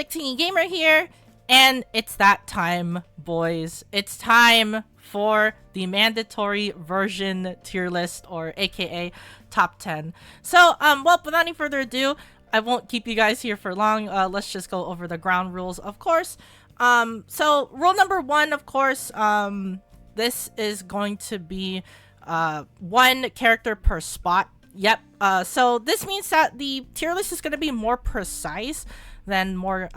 Victini Gamer here, and it's that time, boys. It's time for the mandatory version tier list, or aka top 10. So, well, without any further ado, I won't keep you guys here for long. Let's just go over the ground rules, of course. So rule number 1, of course, this is going to be one character per spot. Yep. So this means that the tier list is going to be more precise than more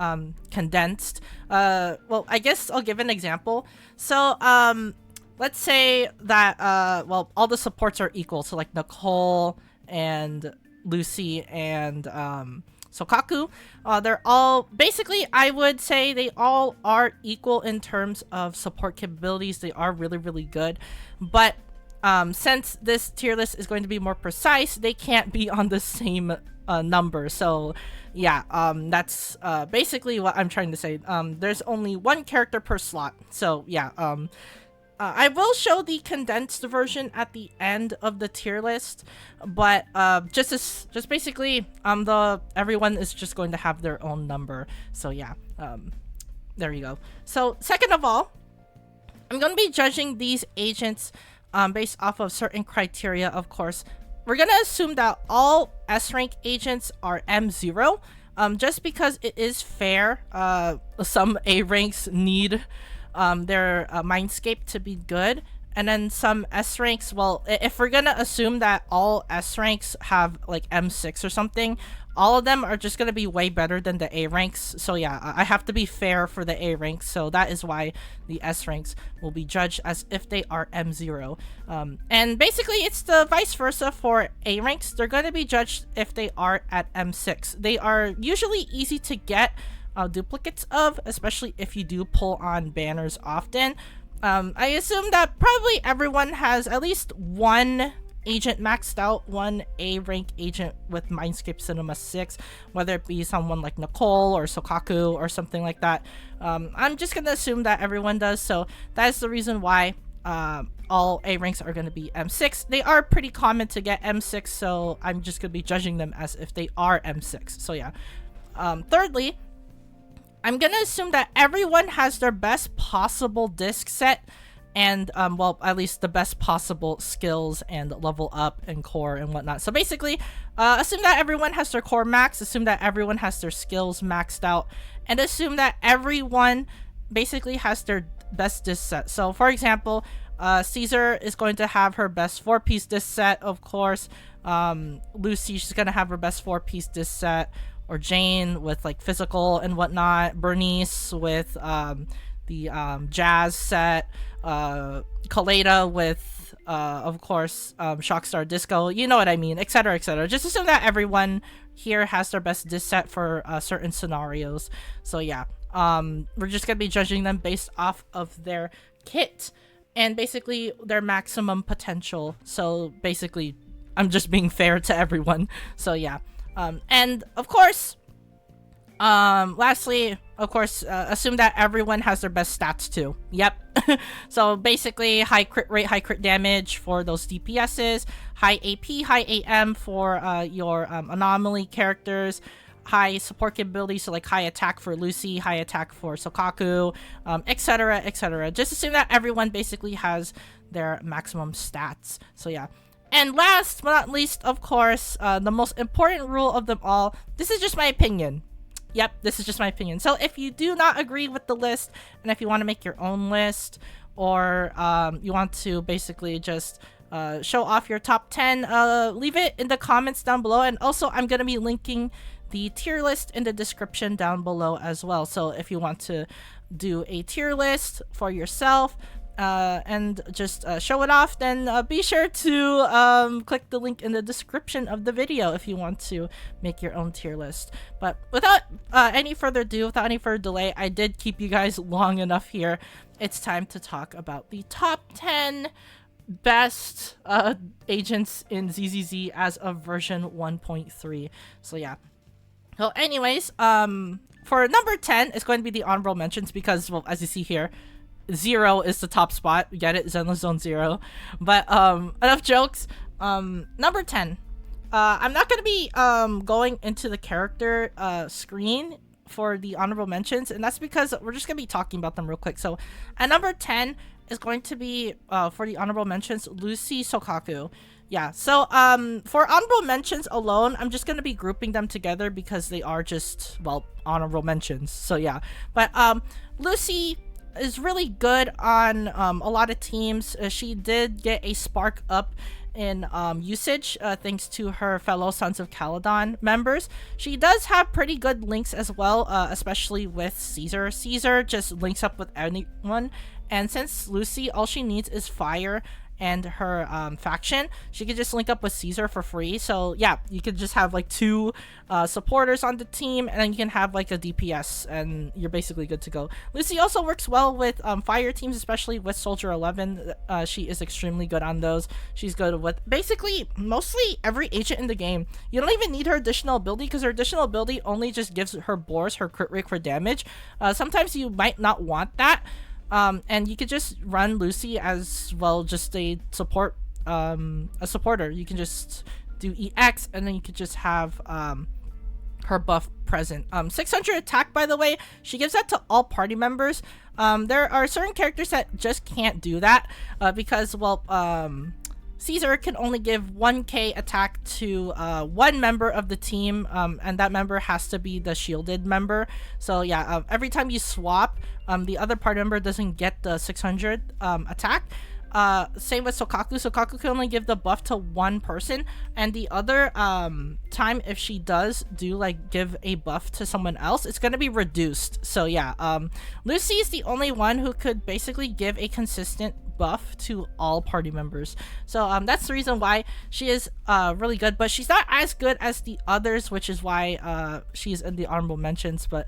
condensed. Well, I guess I'll give an example. So let's say that well, all the supports are equal. So like Nicole and Lucy and Sokaku, they're all basically, I would say they all are equal in terms of support capabilities. They are really, really good, but since this tier list is going to be more precise, they can't be on the same number. So yeah, that's basically what I'm trying to say. There's only one character per slot. So yeah, I will show the condensed version at the end of the tier list, but just basically everyone is just going to have their own number. So yeah, there you go. So second of all, I'm going to be judging these agents based off of certain criteria. Of course, we're gonna assume that all S rank agents are M0, just because it is fair. Some A ranks need their Mindscape to be good, and then some S ranks, well, if we're gonna assume that all S ranks have like M6 or something, all of them are just gonna be way better than the A ranks. So yeah, I have to be fair for the A ranks, so that is why the S ranks will be judged as if they are M0. And basically it's the vice versa for A ranks. They're gonna be judged if they are at M6. They are usually easy to get duplicates of, especially if you do pull on banners often. I assume that probably everyone has at least one agent maxed out, one A rank agent with Mindscape Cinema 6, whether it be someone like Nicole or Sokaku or something like that. I'm just gonna assume that everyone does, so that is the reason why all A ranks are going to be M6. They are pretty common to get M6, so I'm just gonna be judging them as if they are M6. So yeah. Thirdly, I'm gonna assume that everyone has their best possible disc set and well, at least the best possible skills and level up and core and whatnot. So basically, assume that everyone has their core max, assume that everyone has their skills maxed out, and assume that everyone basically has their best disc set. So for example, Caesar is going to have her best 4-piece disc set, of course. Lucy, she's gonna have her best 4-piece disc set, or Jane with like physical and whatnot, Bernice with the jazz set, Kaleda with of course Shockstar Disco, you know what I mean, etc, etc. Just assume that everyone here has their best disc set for certain scenarios. So yeah, we're just gonna be judging them based off of their kit and basically their maximum potential. So basically I'm just being fair to everyone. So yeah. And of course, lastly, of course, assume that everyone has their best stats too. Yep. So basically, high crit rate, high crit damage for those DPSs, high AP, high AM for your anomaly characters, high support capability, so like high attack for Lucy, high attack for Sokaku, etc, etc. Just assume that everyone basically has their maximum stats. So yeah. And last but not least, of course, the most important rule of them all, this is just my opinion. Yep, this is just my opinion. So if you do not agree with the list, and if you want to make your own list, or you want to basically just show off your top 10, leave it in the comments down below. And also, I'm going to be linking the tier list in the description down below as well. So if you want to do a tier list for yourself, and just show it off, then be sure to click the link in the description of the video if you want to make your own tier list. But without any further ado, without any further delay, I did keep you guys long enough here. It's time to talk about the top 10 best agents in ZZZ as of version 1.3. So yeah. So anyways, for number 10, it's going to be the honorable mentions because, well, as you see here, 0 is the top spot. Get it? Zenless Zone 0. But enough jokes. Number 10. I'm not gonna be going into the character screen for the honorable mentions, and that's because we're just gonna be talking about them real quick. So at number 10 is going to be for the honorable mentions, Lucy Sokaku. Yeah, so for honorable mentions alone, I'm just gonna be grouping them together because they are just, well, honorable mentions. So yeah, but Lucy is really good on a lot of teams. She did get a spark up in usage thanks to her fellow Sons of Caledon members. She does have pretty good links as well, especially with Caesar. Caesar just links up with anyone, and since Lucy, all she needs is fire and her faction, she could just link up with Caesar for free. So yeah, you could just have like 2 supporters on the team, and then you can have like a DPS, and you're basically good to go. Lucy also works well with fire teams, especially with Soldier 11. She is extremely good on those. She's good with basically mostly every agent in the game. You don't even need her additional ability, because her additional ability only just gives her bores her crit rate for damage. Sometimes you might not want that. And you could just run Lucy as well, just a supporter. You can just do EX, and then you could just have her buff present. 600 attack, by the way, she gives that to all party members. There are certain characters that just can't do that because, well, Caesar can only give 1k attack to one member of the team, and that member has to be the shielded member. So yeah, every time you swap, the other party member doesn't get the 600 attack. Same with Sokaku. Sokaku can only give the buff to one person, and the other time, if she does do like give a buff to someone else, it's gonna be reduced. So yeah, Lucy is the only one who could basically give a consistent buff to all party members. So that's the reason why she is really good, but she's not as good as the others, which is why she's in the honorable mentions. But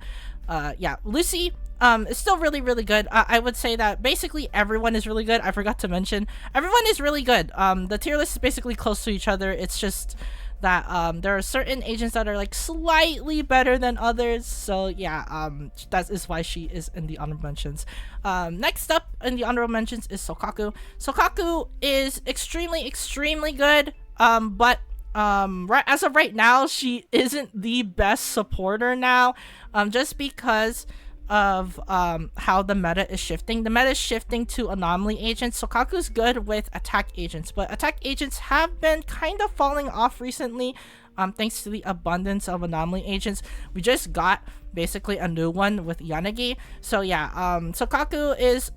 yeah, Lucy is still really, really good. I would say that basically everyone is really good. I forgot to mention, everyone is really good. The tier list is basically close to each other. It's just that there are certain agents that are like slightly better than others. So yeah, that is why she is in the honorable mentions. Next up in the honorable mentions is Sokaku. Sokaku is extremely, extremely good. But as of right now, she isn't the best supporter now, just because of how the meta is shifting. The meta is shifting to anomaly agents. Sokaku's good with attack agents, but attack agents have been kind of falling off recently, thanks to the abundance of anomaly agents. We just got basically a new one with Yanagi. So yeah, Sokaku is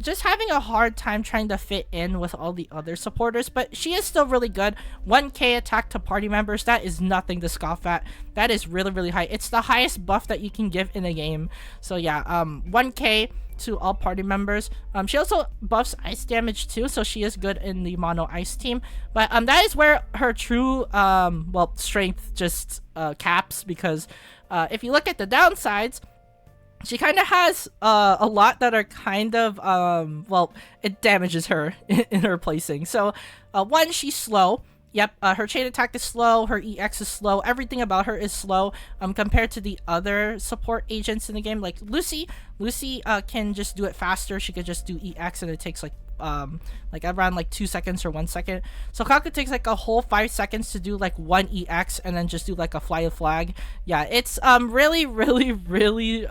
just having a hard time trying to fit in with all the other supporters, but she is still really good. 1k attack to party members, that is nothing to scoff at. That is really, really high. It's the highest buff that you can give in a game. So yeah, 1k to all party members. She also buffs ice damage too, so she is good in the mono ice team. But that is where her true well, strength just caps, because if you look at the downsides, she kind of has a lot that are kind of well, it damages her in her placing. So one, she's slow. Yep, her chain attack is slow, her EX is slow, everything about her is slow compared to the other support agents in the game. Like Lucy can just do it faster. She could just do EX and it takes like around like 2 seconds or 1 second. So Sokaku takes like a whole 5 seconds to do like 1 EX and then just do like a fly a flag. Yeah, it's really, really, really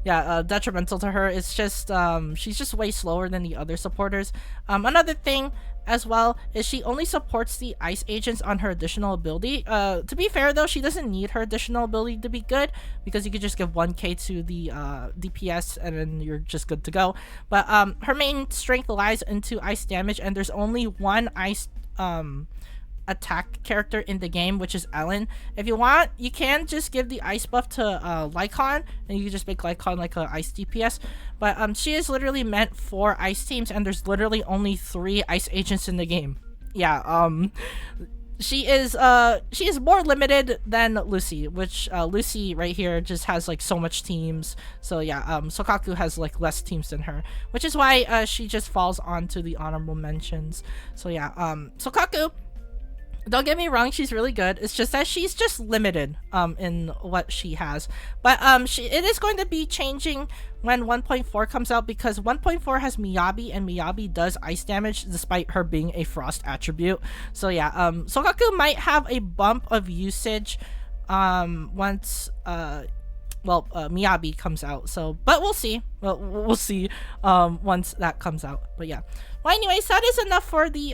detrimental to her. It's just she's just way slower than the other supporters. Another thing as well is she only supports the ice agents on her additional ability. To be fair though, she doesn't need her additional ability to be good, because you could just give 1k to the DPS and then you're just good to go. But her main strength lies into ice damage, and there's only one ice attack character in the game, which is Ellen. If you want, you can just give the ice buff to Lycon, and you can just make Lycon like a ice DPS. But she is literally meant for ice teams, and there's literally only 3 ice agents in the game. Yeah, she is more limited than Lucy, which Lucy right here just has like so much teams. So yeah, Sokaku has like less teams than her, which is why she just falls onto the honorable mentions. So yeah, Sokaku, don't get me wrong, she's really good. It's just that she's just limited in what she has. But it is going to be changing when 1.4 comes out, because 1.4 has Miyabi, and Miyabi does ice damage despite her being a frost attribute. So yeah, Sokaku might have a bump of usage once well, Miyabi comes out. So, but we'll see. We'll see once that comes out. But yeah. Well, anyways, that is enough for the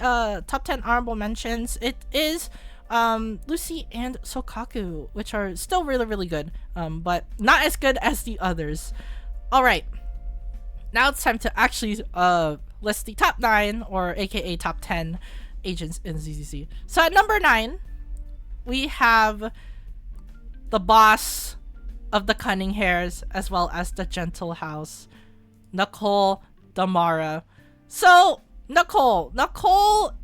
top 10 honorable mentions. It is Lucy and Sokaku, which are still really, really good, but not as good as the others. All right, now it's time to actually list the top 9, or aka top 10 agents in ZZZ. So at number 9, we have the boss of the Cunning Hairs, as well as the Gentle House, Nicole Damara. So Nicole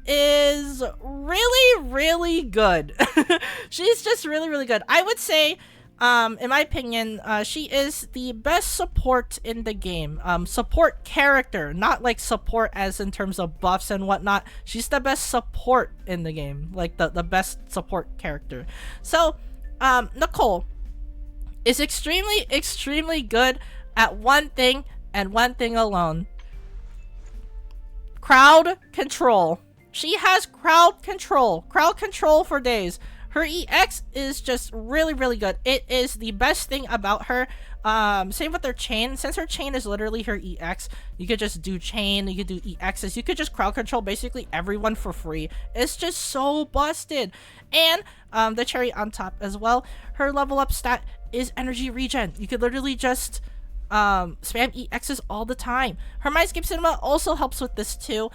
is really, really good. She's just really, really good. I would say, in my opinion, she is the best support in the game. Support character, not like support as in terms of buffs and whatnot. She's the best support in the game, like the best support character. So, Nicole is extremely, extremely good at one thing and one thing alone. Crowd control. She has crowd control for days. Her EX is just really, really good. It is the best thing about her. Same with her chain. Since her chain is literally her EX, you could just do chain, you could do EXs, you could just crowd control basically everyone for free. It's just so busted. And the cherry on top as well, her level up stat is energy regen. You could literally just spam EXs all the time. Her Mindscape Cinema also helps with this too,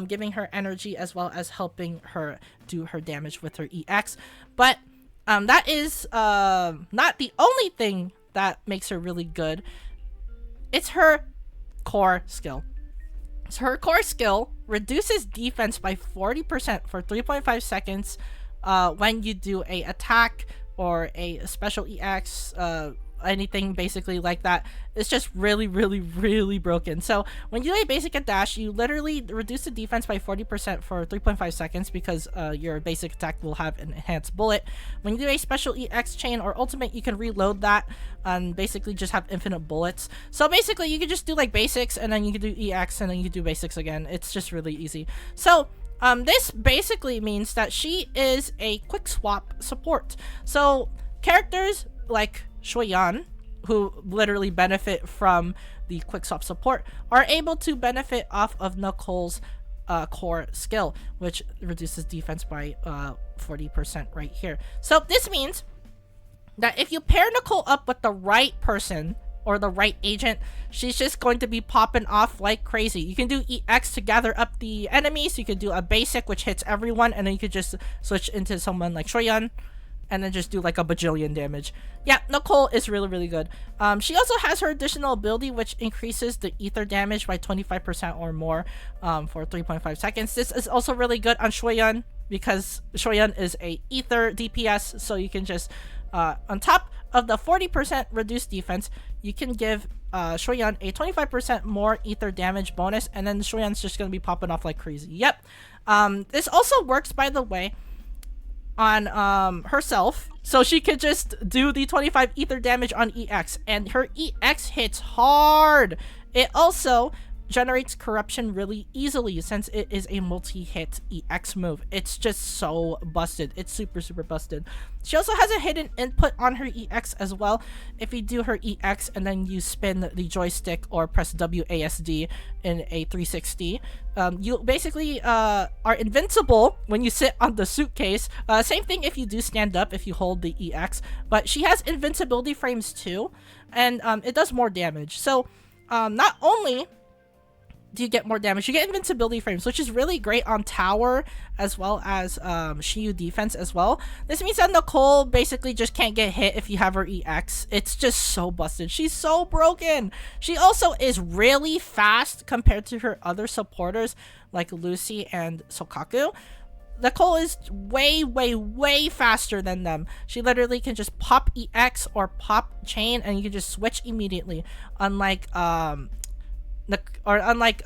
giving her energy as well as helping her do her damage with her EX. But that is not the only thing that makes her really good. It's her core skill. So her core skill reduces defense by 40% for 3.5 seconds when you do a attack or a special EX, anything basically like that. It's just really, really, really broken. So when you do a basic and dash, you literally reduce the defense by 40% for 3.5 seconds because your basic attack will have an enhanced bullet. When you do a special EX chain or ultimate, you can reload that and basically just have infinite bullets. So basically you can just do like basics and then you can do EX and then you can do basics again. It's just really easy. So this basically means that she is a quick swap support. So characters like Shoyan, who literally benefit from the quick swap support, are able to benefit off of Nicole's core skill, which reduces defense by 40% right here. So this means that if you pair Nicole up with the right person or the right agent, she's just going to be popping off like crazy. You can do EX to gather up the enemies. You could do a basic which hits everyone, and then you could just switch into someone like Shoyan and then just do like a bajillion damage. Yeah, Nicole is really, really good. She also has her additional ability, which increases the ether damage by 25% or more for 3.5 seconds. This is also really good on Shoyan because Shoyan is a ether DPS, so you can just, on top of the 40% reduced defense, you can give Shoyan a 25% more ether damage bonus, and then Shoyan's just going to be popping off like crazy. Yep. This also works, by the way, on herself, so she could just do the 25 ether damage on EX, and her EX hits hard. It also generates corruption really easily since it is a multi-hit EX move. It's just so busted. It's super, super busted. She also has a hidden input on her EX as well. If you do her EX and then you spin the joystick or press WASD in a 360, you basically are invincible when you sit on the suitcase. Same thing if you do stand up, if you hold the EX, but she has invincibility frames too, and it does more damage. So not only do you get more damage, you get invincibility frames, which is really great on tower as well as Shiyu defense as well. This means that Nicole basically just can't get hit if you have her EX. It's just so busted. She's so broken. She also is really fast compared to her other supporters like Lucy and Sokaku. Nicole is way, way, way faster than them. She literally can just pop EX or pop chain and you can just switch immediately. Unlike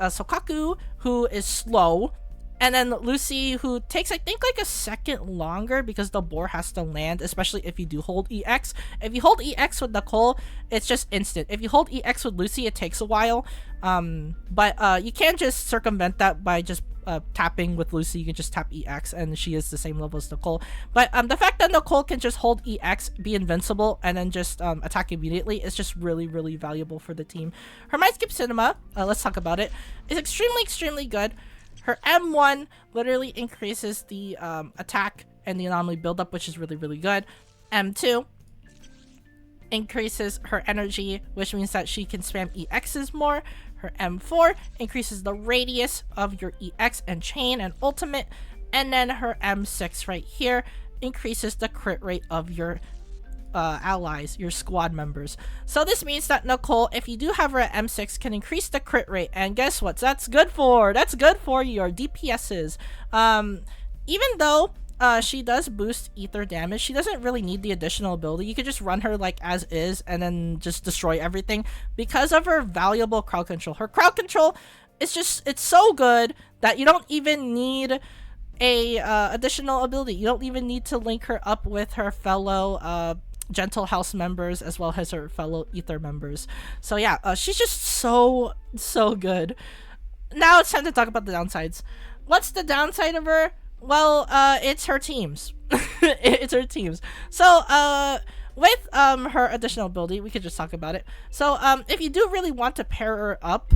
Sokaku, who is slow, and then Lucy, who takes, I think, like a second longer because the boar has to land, especially if you do hold EX. If you hold EX with Nicole, it's just instant. If you hold EX with Lucy, it takes a while. But you can just circumvent that by just tapping with Lucy, you can just tap EX and she is the same level as Nicole. But the fact that Nicole can just hold EX, be invincible, and then just attack immediately is just really, really valuable for the team. Her Mindscape Cinema, let's talk about it, is extremely, extremely good. Her M1 literally increases the attack and the anomaly buildup, which is really, really good. M2 increases her energy, which means that she can spam EXs more. Her M4 increases the radius of your EX and chain and ultimate. And then her M6 right here increases the crit rate of your allies, your squad members. So this means that Nicole, if you do have her at M6, can increase the crit rate. And guess what? That's good for your DPSs. Even though she does boost ether damage, she doesn't really need the additional ability. You could just run her like as is and then just destroy everything because of her valuable crowd control. Her crowd control is it's so good that you don't even need a additional ability. You don't even need to link her up with her fellow Gentle House members as well as her fellow ether members. So yeah, she's just so good. Now it's time to talk about the downsides. What's the downside of her? Well, it's her teams. It's her teams. So, with her additional ability, we could just talk about it. So, if you do really want to pair her up,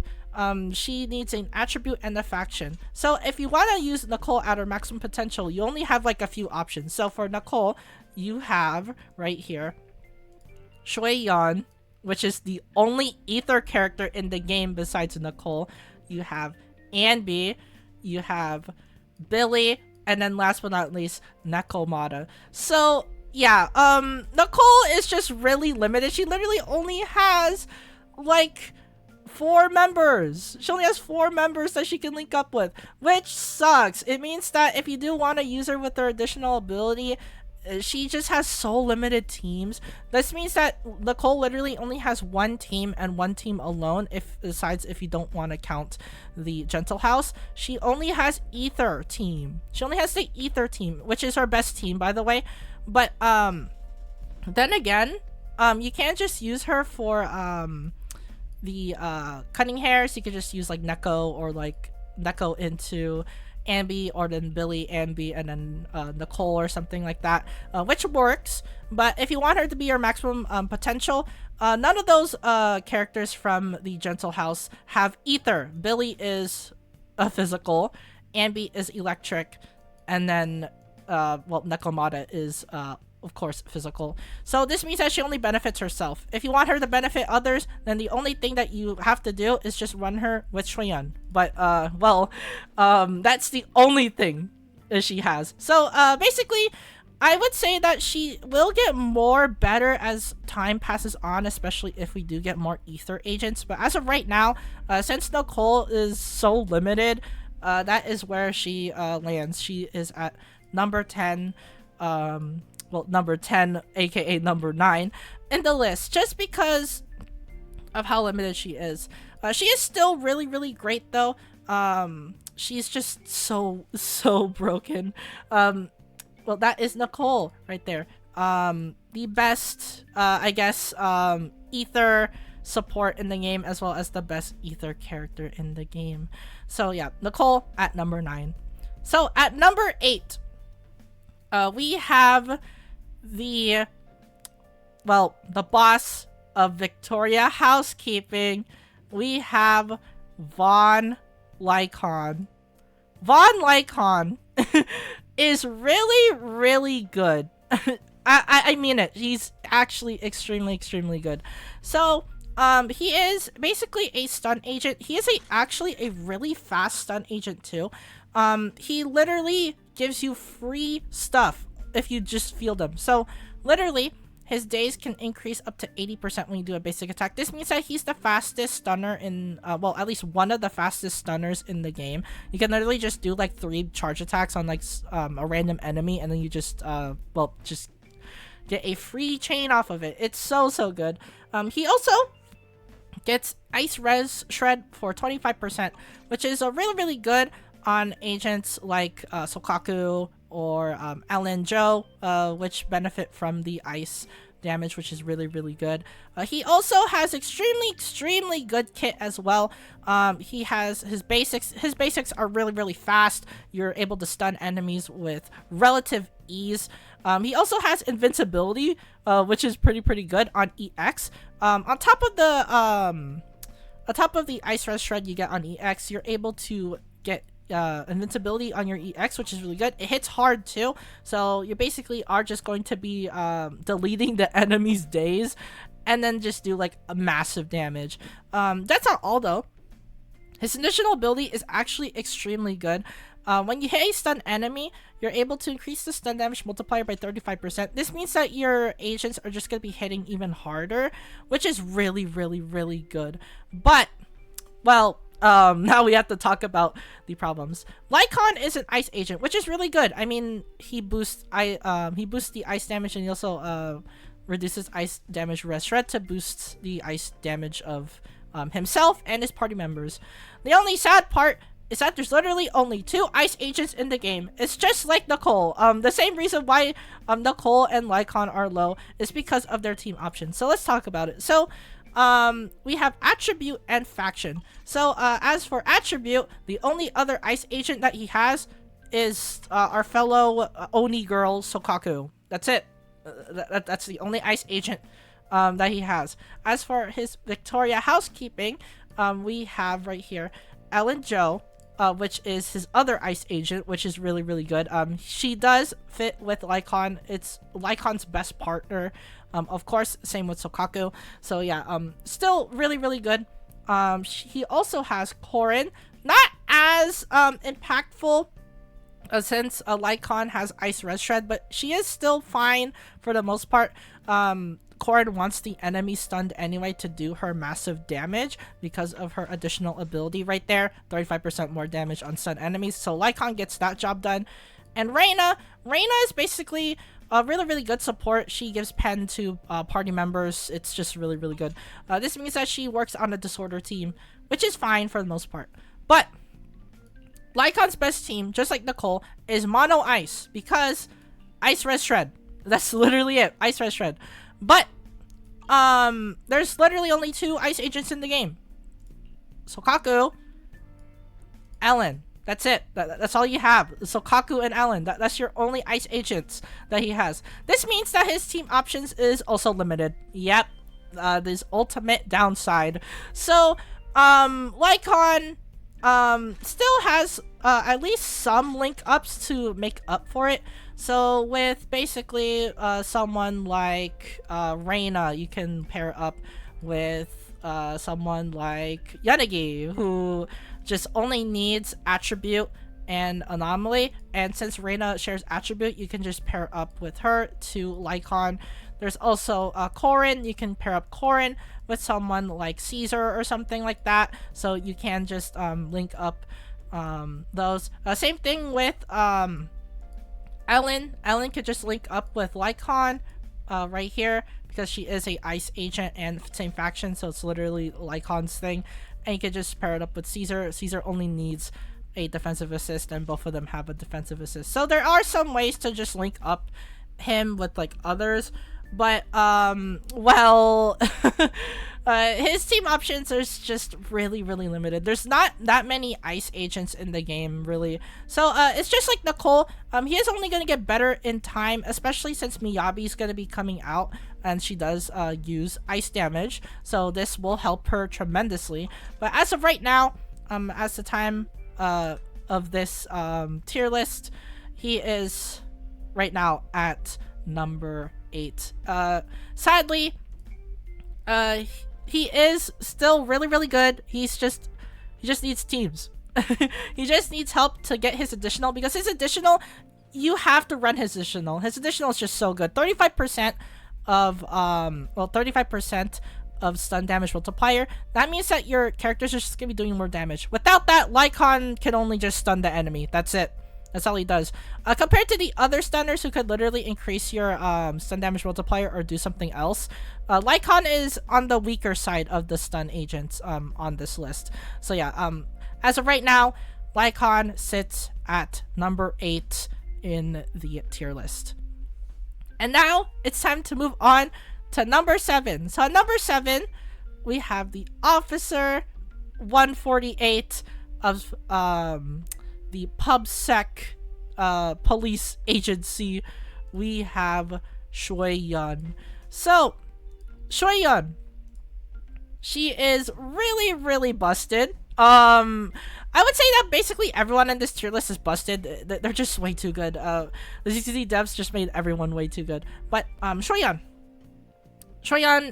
she needs an attribute and a faction. So, if you want to use Nicole at her maximum potential, you only have like a few options. So, for Nicole, you have right here Shui Yan, which is the only ether character in the game besides Nicole. You have Anby, you have Billy, and then last but not least, Nekomata. So yeah, Nicole is just really limited. She literally only has like 4 members. She only has 4 members that she can link up with, which sucks. It means that if you do want to use her with her additional ability, she just has so limited teams. This means that Nicole literally only has 1 team and 1 team alone, besides if you don't want to count the Gentle House. She only has Ether team. She only has the Ether team, which is her best team, by the way. But then again, you can't just use her for the cutting hairs. You could just use like Neko or like Neko into Anby, or then Billy, Anby, and then Nicole or something like that, which works. But if you want her to be your maximum potential, none of those characters from the Gentle House have ether. Billy is physical, Anby is electric, and then well, Nekomata is of course physical. So this means that she only benefits herself. If you want her to benefit others, then the only thing that you have to do is just run her with Shuyan. But well, that's the only thing that she has. So basically, I would say that she will get more better as time passes on, especially if we do get more ether agents. But as of right now, since Nicole is so limited, that is where she lands. She is at number 10, well, number 10, aka number 9 in the list, just because of how limited she is. She is still really, really great though. She's just so broken. Well, that is Nicole right there. The best, I guess, ether support in the game, as well as the best ether character in the game. So yeah, Nicole at number 9. So at number 8, we have the boss of Victoria Housekeeping. We have Von Lycon. Von Lycon is really, really good. I mean it. He's actually extremely good. So, he is basically a stun agent. He is actually a really fast stun agent too. He literally gives you free stuff if you just field him. So literally, his days can increase up to 80% when you do a basic attack. This means that he's the fastest stunner in, well, at least one of the fastest stunners in the game. You can literally just do like 3 charge attacks on like a random enemy, and then you just, well, just get a free chain off of it. It's so good. He also gets Ice Res Shred for 25%, which is a really good on agents like Sokaku or Alan Joe, which benefit from the ice damage, which is really, really good. He also has extremely good kit as well. He has his basics. His basics are really, really fast. You're able to stun enemies with relative ease. He also has invincibility, which is pretty good on EX. On top of the Ice Res Shred you get on EX, you're able to get invincibility on your EX, which is really good. It hits hard too, so you basically are just going to be deleting the enemy's days and then just do like a massive damage. That's not all though. His additional ability is actually extremely good. When you hit a stun enemy, you're able to increase the stun damage multiplier by 35%. This means that your agents are just going to be hitting even harder, which is really good. But, well, now we have to talk about the problems. Lycon is an ice agent, which is really good. I mean, he boosts the ice damage, and he also reduces ice damage res shred to boost the ice damage of himself and his party members. The only sad part is that there's literally only 2 ice agents in the game. It's just like Nicole. The same reason why Nicole and Lycon are low is because of their team options. So let's talk about it. So we have attribute and faction. So as for attribute, the only other ice agent that he has is our fellow Oni girl Sokaku. That's it. That's the only ice agent that he has. As for his Victoria housekeeping, we have right here Ellen Joe, which is his other ice agent, which is really good. She does fit with Lycon. It's Lycon's best partner. Of course, same with Sokaku. So yeah, still really good. He also has Korin, not as impactful since Lycon has Ice Res Shred, but she is still fine for the most part. Korin wants the enemy stunned anyway to do her massive damage because of her additional ability right there. 35% more damage on stun enemies. So Lycon gets that job done. And Reina is basically a really good support. She gives pen to party members. It's just really good. This means that she works on a disorder team, which is fine for the most part. But Lycon's best team, just like Nicole, is Mono Ice because Ice Res Shred. That's literally it. Ice Res Shred. But there's literally only 2 ice agents in the game. Sokaku, Ellen. That's it. That's all you have. Sokaku and Ellen. That's your only ice agents that he has. This means that his team options is also limited. Yep. This ultimate downside. So, Lycon still has at least some link ups to make up for it. So with basically someone like Reina, you can pair up with someone like Yanagi, who just only needs attribute and anomaly. And since Reina shares attribute, you can just pair up with her to Lycon. There's also Korin. You can pair up Korin with someone like Caesar or something like that. So you can just link up those. Same thing with Ellen. Ellen could just link up with Lycon right here because she is a ice agent and same faction, so it's literally Lycon's thing. And you could just pair it up with Caesar. Caesar only needs a defensive assist, and both of them have a defensive assist. So there are some ways to just link up him with like others, but well, his team options are just really limited. There's not that many ice agents in the game, really. So it's just like Nicole. He is only going to get better in time, especially since Miyabi's going to be coming out and she does use ice damage, so this will help her tremendously. But as of right now, as the time of this tier list, he is right now at number 8. Sadly, he is still really good. He just needs teams. He just needs help to get his additional, because his additional, you have to run his additional. His additional is just so good. 35% of 35% of stun damage multiplier. That means that your characters are just gonna be doing more damage. Without that, Lycon can only just stun the enemy. That's it. That's all he does. Compared to the other stunners who could literally increase your stun damage multiplier or do something else, Lycon is on the weaker side of the stun agents on this list. So yeah, as of right now, Lycon sits at number 8 in the tier list. And now it's time to move on to number 7. So at number 7, we have the Officer 148 of the PubSec police agency. We have Shui-Yun. So Shui-Yun, she is really, really busted. I would say that basically everyone in this tier list is busted. They're just way too good. The ZZZ devs just made everyone way too good. But Shui-Yun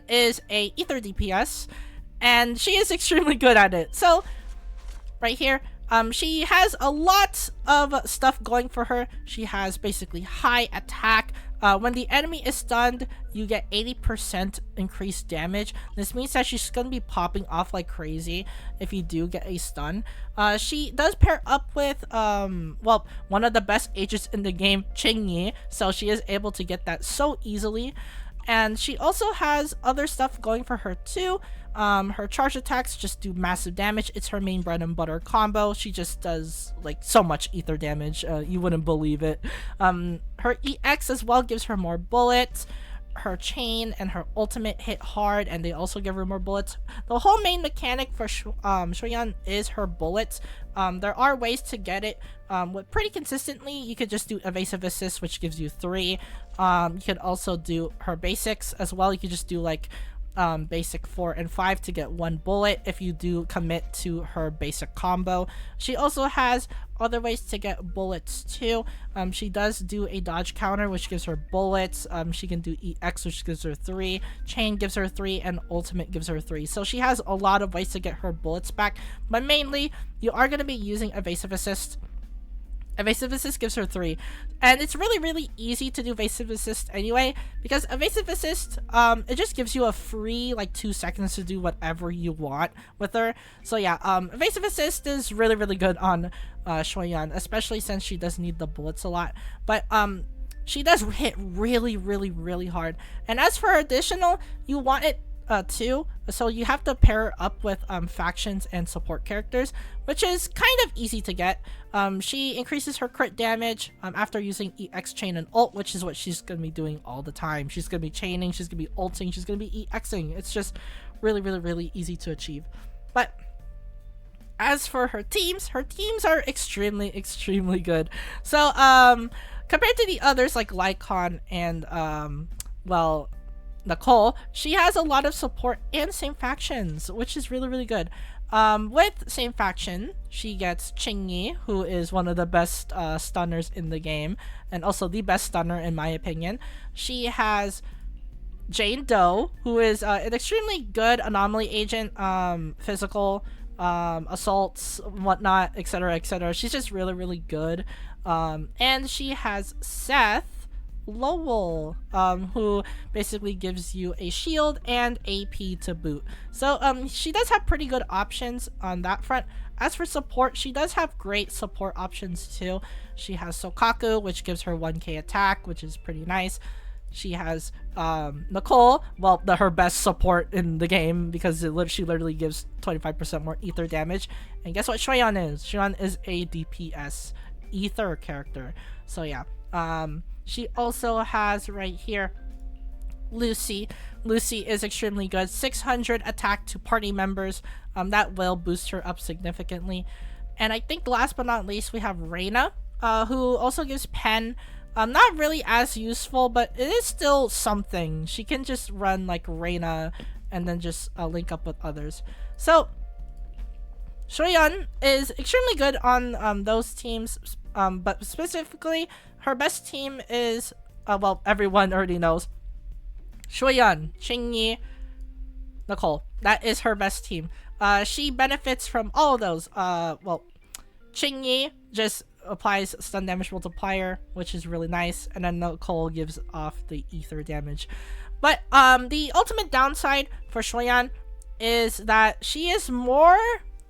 is a ether DPS, and she is extremely good at it. So right here, she has a lot of stuff going for her. She has basically high attack. When the enemy is stunned, you get 80% increased damage. This means that she's gonna be popping off like crazy if you do get a stun. She does pair up with well, one of the best agents in the game, Ching-Yi, so she is able to get that so easily. And she also has other stuff going for her too. Her charge attacks just do massive damage. It's her main bread and butter combo. She just does like so much ether damage. You wouldn't believe it. Her EX as well gives her more bullets. Her chain and her ultimate hit hard, and they also give her more bullets. The whole main mechanic for Shui-Yun is her bullets. There are ways to get it pretty consistently. You could just do evasive assist, which gives you 3. You could also do her basics as well. You could just do like basic 4 and 5 to get 1 bullet if you do commit to her basic combo. She also has other ways to get bullets too. She does do a dodge counter, which gives her bullets. She can do EX, which gives her 3. Chain gives her 3, and ultimate gives her 3. So she has a lot of ways to get her bullets back, but mainly you are going to be using evasive assist. Evasive assist gives her 3, and it's really, really easy to do evasive assist anyway, because evasive assist, it just gives you a free like 2 seconds to do whatever you want with her. So yeah, evasive assist is really, really good on Shui-Yun, especially since she does need the bullets a lot. But she does hit really, really, really hard. And as for additional, you want it too, so you have to pair her up with factions and support characters, which is kind of easy to get. She increases her crit damage after using EX, chain, and ult, which is what she's gonna be doing all the time. She's gonna be chaining, she's gonna be ulting, she's gonna be EXing. It's just really, really, really easy to achieve. But as for her teams are extremely, extremely good. So compared to the others like Lycon and well, Nicole, she has a lot of support and same factions, which is really, really good. With same faction, she gets Ching-Yi, who is one of the best stunners in the game, and also the best stunner in my opinion. She has Jane Doe, who is an extremely good anomaly agent, physical, assaults, whatnot, etc., etc. She's just really, really good. And she has Seth Lowell, who basically gives you a shield and AP to boot. So she does have pretty good options on that front. As for support, she does have great support options too. She has Sokaku, which gives her 1k attack, which is pretty nice. She has Nicole, well, her best support in the game, because she literally gives 25% more ether damage. And guess what Shui-Yun is? Shui-Yun is a DPS ether character. So yeah, she also has right here Lucy. Lucy is extremely good. 600 attack to party members. That will boost her up significantly. And I think last but not least, we have Reina, who also gives pen. Not really as useful, but it is still something. She can just run like Reina and then just link up with others. So Shui-Yun is extremely good on those teams, but specifically her best team is, well, everyone already knows, Shui-Yun, Ching-Yi, Nicole. That is her best team. She benefits from all of those. Well, Ching-Yi just applies stun damage multiplier, which is really nice, and then Nicole gives off the ether damage. But the ultimate downside for Shui-Yun is that she is more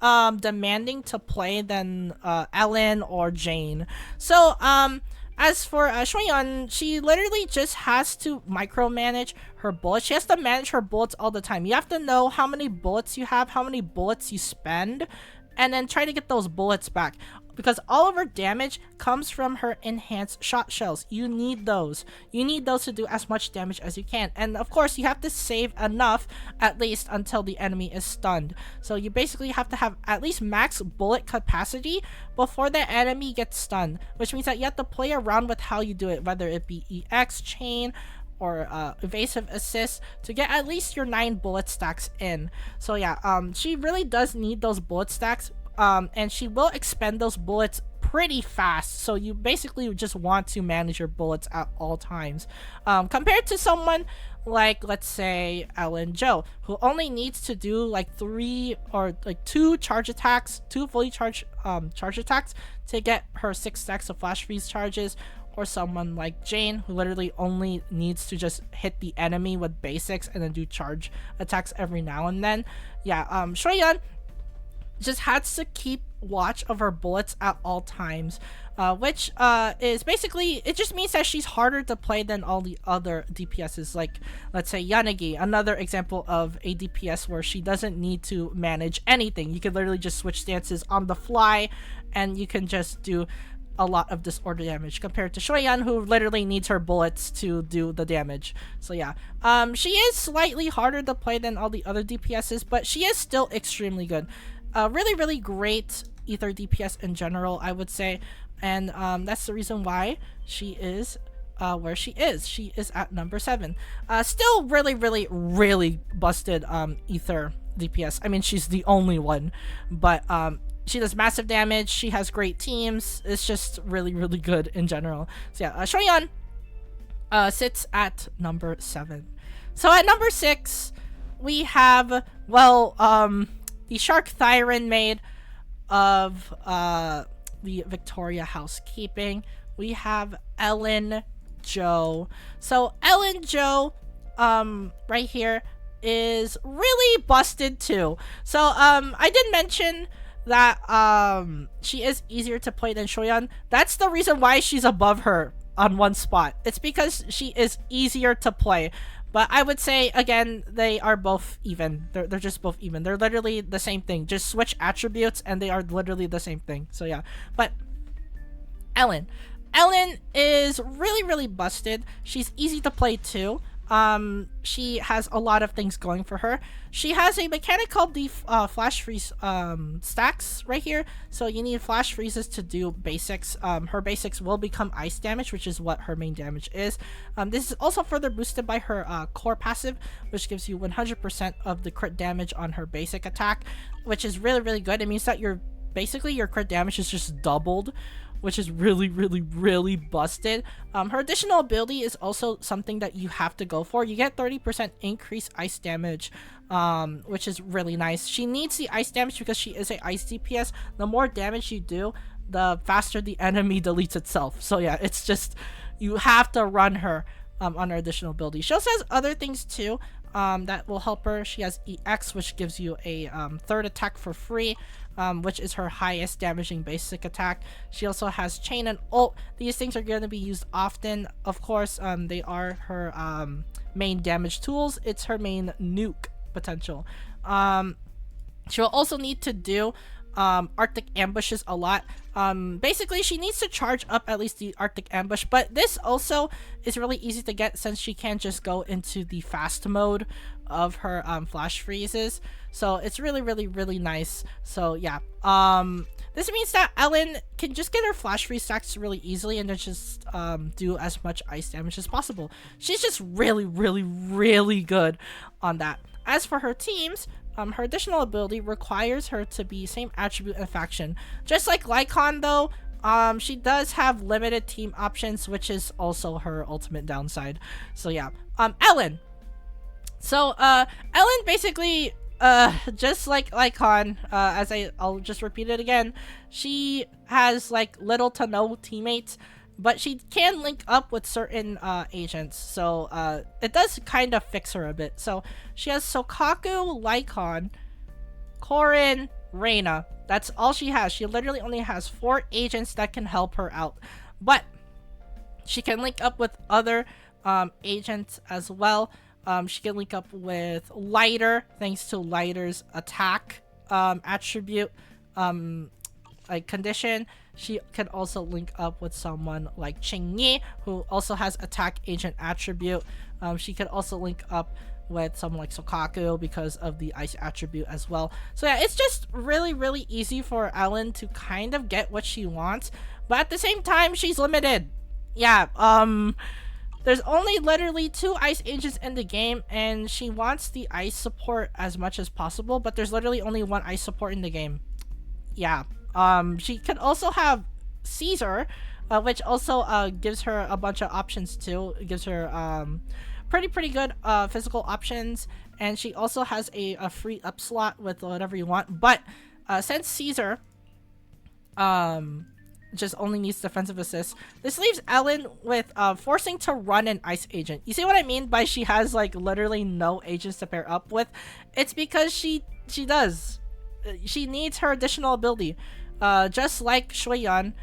demanding to play than Ellen or Jane. So as for Shui-Yun, she literally just has to micromanage her bullets. She has to manage her bullets all the time. You have to know how many bullets you have, how many bullets you spend, and then try to get those bullets back. because all of her damage comes from her enhanced shot shells. You need those. You need those to do as much damage as you can. And of course, you have to save enough at least until the enemy is stunned. So you basically have to have at least max bullet capacity before the enemy gets stunned, which means that you have to play around with how you do it, whether it be EX, chain, or evasive assist to get at least your 9 bullet stacks in. So yeah, she really does need those bullet stacks, and she will expend those bullets pretty fast, so you basically just want to manage your bullets at all times, compared to someone like, let's say, Ellen Joe, who only needs to do like 3 or like 2 charge attacks, 2 fully charged charge attacks to get her 6 stacks of flash freeze charges. Or someone like Jane, who literally only needs to just hit the enemy with basics and then do charge attacks every now and then. Yeah, Shoyan just has to keep watch of her bullets at all times, which is basically, it just means that she's harder to play than all the other DPSs, like, let's say, Yanagi, another example of a DPS where she doesn't need to manage anything. You can literally just switch stances on the fly, and you can just do a lot of disorder damage, compared to Shoyan, who literally needs her bullets to do the damage. So yeah, she is slightly harder to play than all the other DPSs, but she is still extremely good. Really great ether DPS in general, I would say, and that's the reason why she is where she is. She is at number 7. Still really busted ether DPS. I mean, she's the only one, but she does massive damage. She has great teams. It's just really good in general. So yeah, Shoyan sits at number 7. So at number 6, we have, well, the Shark Thyron maid of the Victoria Housekeeping. We have Ellen Joe. So Ellen Joe, right here, is really busted too. So I did mention that she is easier to play than Shoyan. That's the reason why she's above her on one spot. It's because she is easier to play. But I would say, again, they are both even. They're just both even. They're literally the same thing. Just switch attributes and they are literally the same thing. So yeah. But Ellen is really busted. She's easy to play too. She has a lot of things going for her. She has a mechanic called the flash freeze stacks right here. So you need flash freezes to do basics. Her basics will become ice damage, which is what her main damage is. This is also further boosted by her core passive, which gives you 100% of the crit damage on her basic attack, which is really good. It means that your crit damage is just doubled, which is really busted. Her additional ability is also something that you have to go for. You get 30% increased ice damage, which is really nice. She needs the ice damage because she is a ice DPS. The more damage you do, the faster the enemy deletes itself. So yeah, it's just, you have to run her on her additional ability. She also has other things too that will help her. She has EX, which gives you a third attack for free, which is her highest damaging basic attack. She also has chain and ult. These things are going to be used often. Of course, they are her main damage tools. It's her main nuke potential. She'll also need to do Arctic ambushes a lot. Basically, she needs to charge up at least the Arctic ambush, but this also is really easy to get since she can just go into the fast mode of her flash freezes. So it's really nice. So yeah, this means that Ellen can just get her flash freeze stacks really easily and then just do as much ice damage as possible. She's just really good on that. As for her teams, her additional ability requires her to be same attribute and faction. Just like Lycon though, she does have limited team options, which is also her ultimate downside. So yeah, Ellen. So Ellen basically, just like Lycon, I'll just repeat it again, she has like little to no teammates, but she can link up with certain agents, so it does kind of fix her a bit. So she has Sokaku, Lycon, Korin, Reina. That's all she has. She literally only has 4 agents that can help her out, but she can link up with other agents as well. She can link up with Lighter, thanks to Lighter's attack attribute. like condition, she can also link up with someone like Ching-Yi, who also has attack agent attribute. She could also link up with someone like Sokaku because of the ice attribute as well. So yeah, it's just really, really easy for Ellen to kind of get what she wants, but at the same time, she's limited. Yeah, there's only literally 2 ice agents in the game, and she wants the ice support as much as possible, but there's literally only 1 ice support in the game. Yeah. She could also have Caesar, which also gives her a bunch of options too. It gives her pretty good physical options, and she also has a free up slot with whatever you want. But since Caesar just only needs defensive assists, this leaves Ellen with forcing to run an ice agent. You see what I mean by she has like literally no agents to pair up with? It's because she needs her additional ability, just like Shuyan,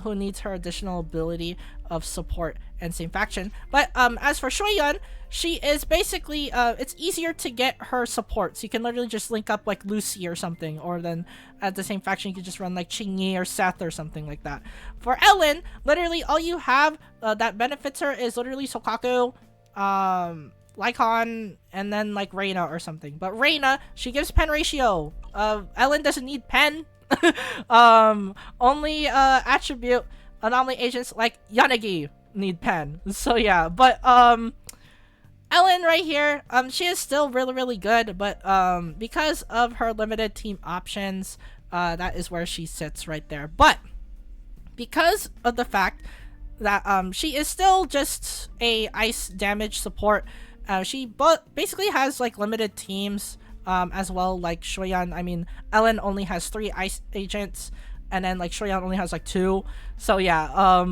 who needs her additional ability of support and same faction. But as for Shuyan, she is basically it's easier to get her support, so you can literally just link up like Lucy or something, or then at the same faction you can just run like Ching-Yi or Seth or something like that. For Ellen, literally all you have that benefits her is literally Sokaku, Lycon, and then like Reina or something. But Reina, she gives pen ratio. Ellen doesn't need pen. Only attribute anomaly agents like Yanagi need pen. So yeah, but Ellen right here, she is still really good, but because of her limited team options, that is where she sits right there. But because of the fact that she is still just a ice damage support, she basically has like limited teams as well, like Shuyan. I mean, Ellen only has 3 ice agents, and then like Shuyan only has like 2. So yeah,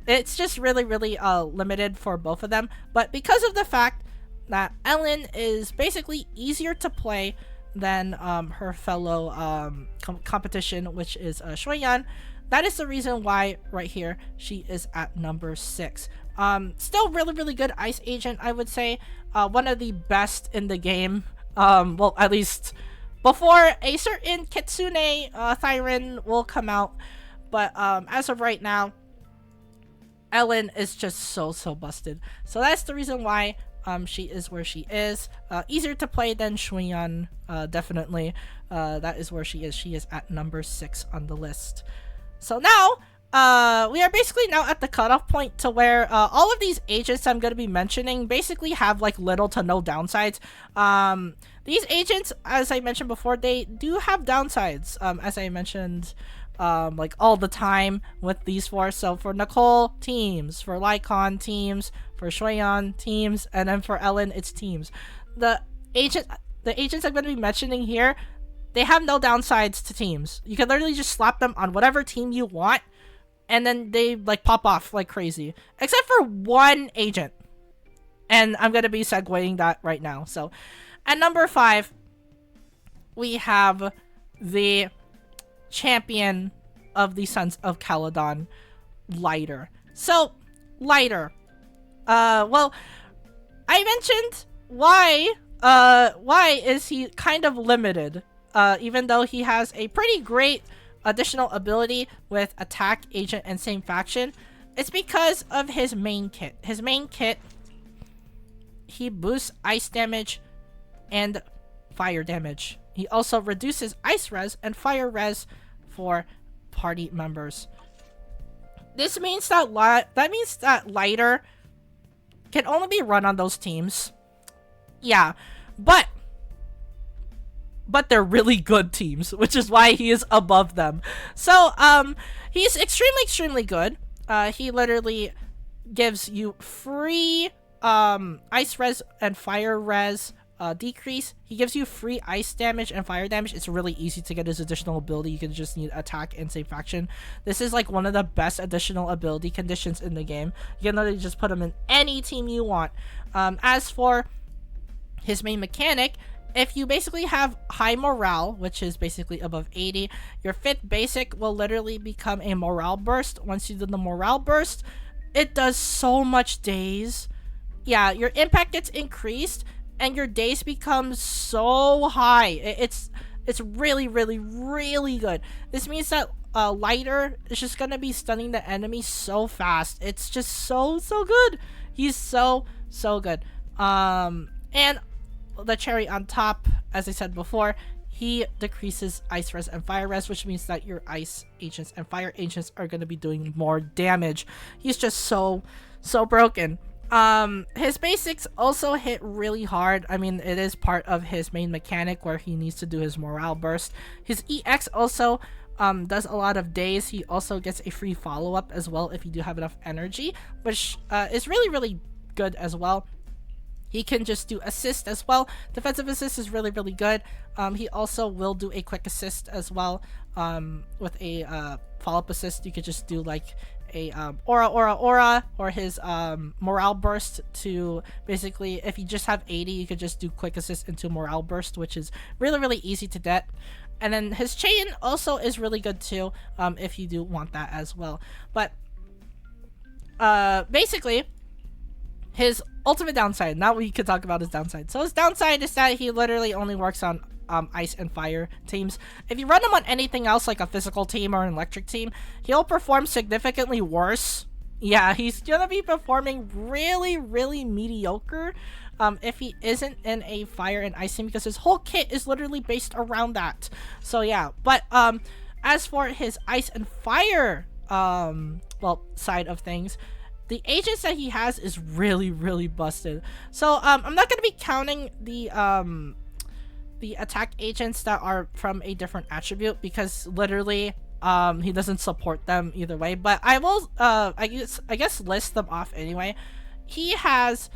it's just really limited for both of them. But because of the fact that Ellen is basically easier to play than her fellow competition, which is Shuyan, that is the reason why right here she is at number 6. Still really good ice agent, I would say. One of the best in the game. Well, at least before a certain Kitsune Thyron will come out. But as of right now, Ellen is just so busted. So that's the reason why she is where she is. Easier to play than Shuyan, definitely. That is where she is. She is at number 6 on the list. So now, we are basically now at the cutoff point to where all of these agents I'm going to be mentioning basically have like little to no downsides. These agents, as I mentioned before, they do have downsides, as I mentioned like all the time with these 4. So for Nicole, teams. For Lycon, teams. For Shuyan, teams. And then for Ellen, it's teams. The agents I'm going to be mentioning here, they have no downsides to teams. You can literally just slap them on whatever team you want, and then they like pop off like crazy. Except for 1 agent. And I'm going to be segueing that right now. So at number 5, we have the champion of the Sons of Caledon, Lighter. So, Lighter. Well, I mentioned why is he kind of limited, even though he has a pretty great additional ability with attack, agent, and same faction. It's because of his main kit. His main kit, he boosts ice damage and fire damage. He also reduces ice res and fire res for party members. This means that Lighter can only be run on those teams. Yeah, but they're really good teams, which is why he is above them. So, he's extremely good. He literally gives you free ice res and fire res decrease. He gives you free ice damage and fire damage. It's really easy to get his additional ability. You can just need attack and same faction. This is like one of the best additional ability conditions in the game. You can literally just put him in any team you want. As for his main mechanic, if you basically have high morale, which is basically above 80, your 5th basic will literally become a morale burst. Once you do the morale burst, it does so much days. Yeah, your impact gets increased, and your days become so high. It's It's really, really, really good. This means that Lighter is just gonna be stunning the enemy so fast. It's just so good. He's so good. And the cherry on top, as I said before, he decreases ice res and fire res, which means that your ice agents and fire agents are going to be doing more damage. He's just so broken. His basics also hit really hard. I mean, it is part of his main mechanic where he needs to do his morale burst. His EX also does a lot of days. He also gets a free follow-up as well if you do have enough energy, which is really good as well. He can just do assist as well. Defensive assist is really good. He also will do a quick assist as well. With a follow-up assist, you could just do like a aura or his morale burst to basically, if you just have 80, you could just do quick assist into morale burst, which is really easy to get. And then his chain also is really good too, if you do want that as well. But basically, his ultimate downside, now we could talk about his downside. So his downside is that he literally only works on ice and fire teams. If you run him on anything else like a physical team or an electric team, he'll perform significantly worse. Yeah, he's gonna be performing really mediocre if he isn't in a fire and ice team, because his whole kit is literally based around that. So yeah, but as for his ice and fire well, side of things, the agents that he has is really busted. So I'm not gonna be counting the attack agents that are from a different attribute, because literally he doesn't support them either way. But I will I guess list them off anyway. He has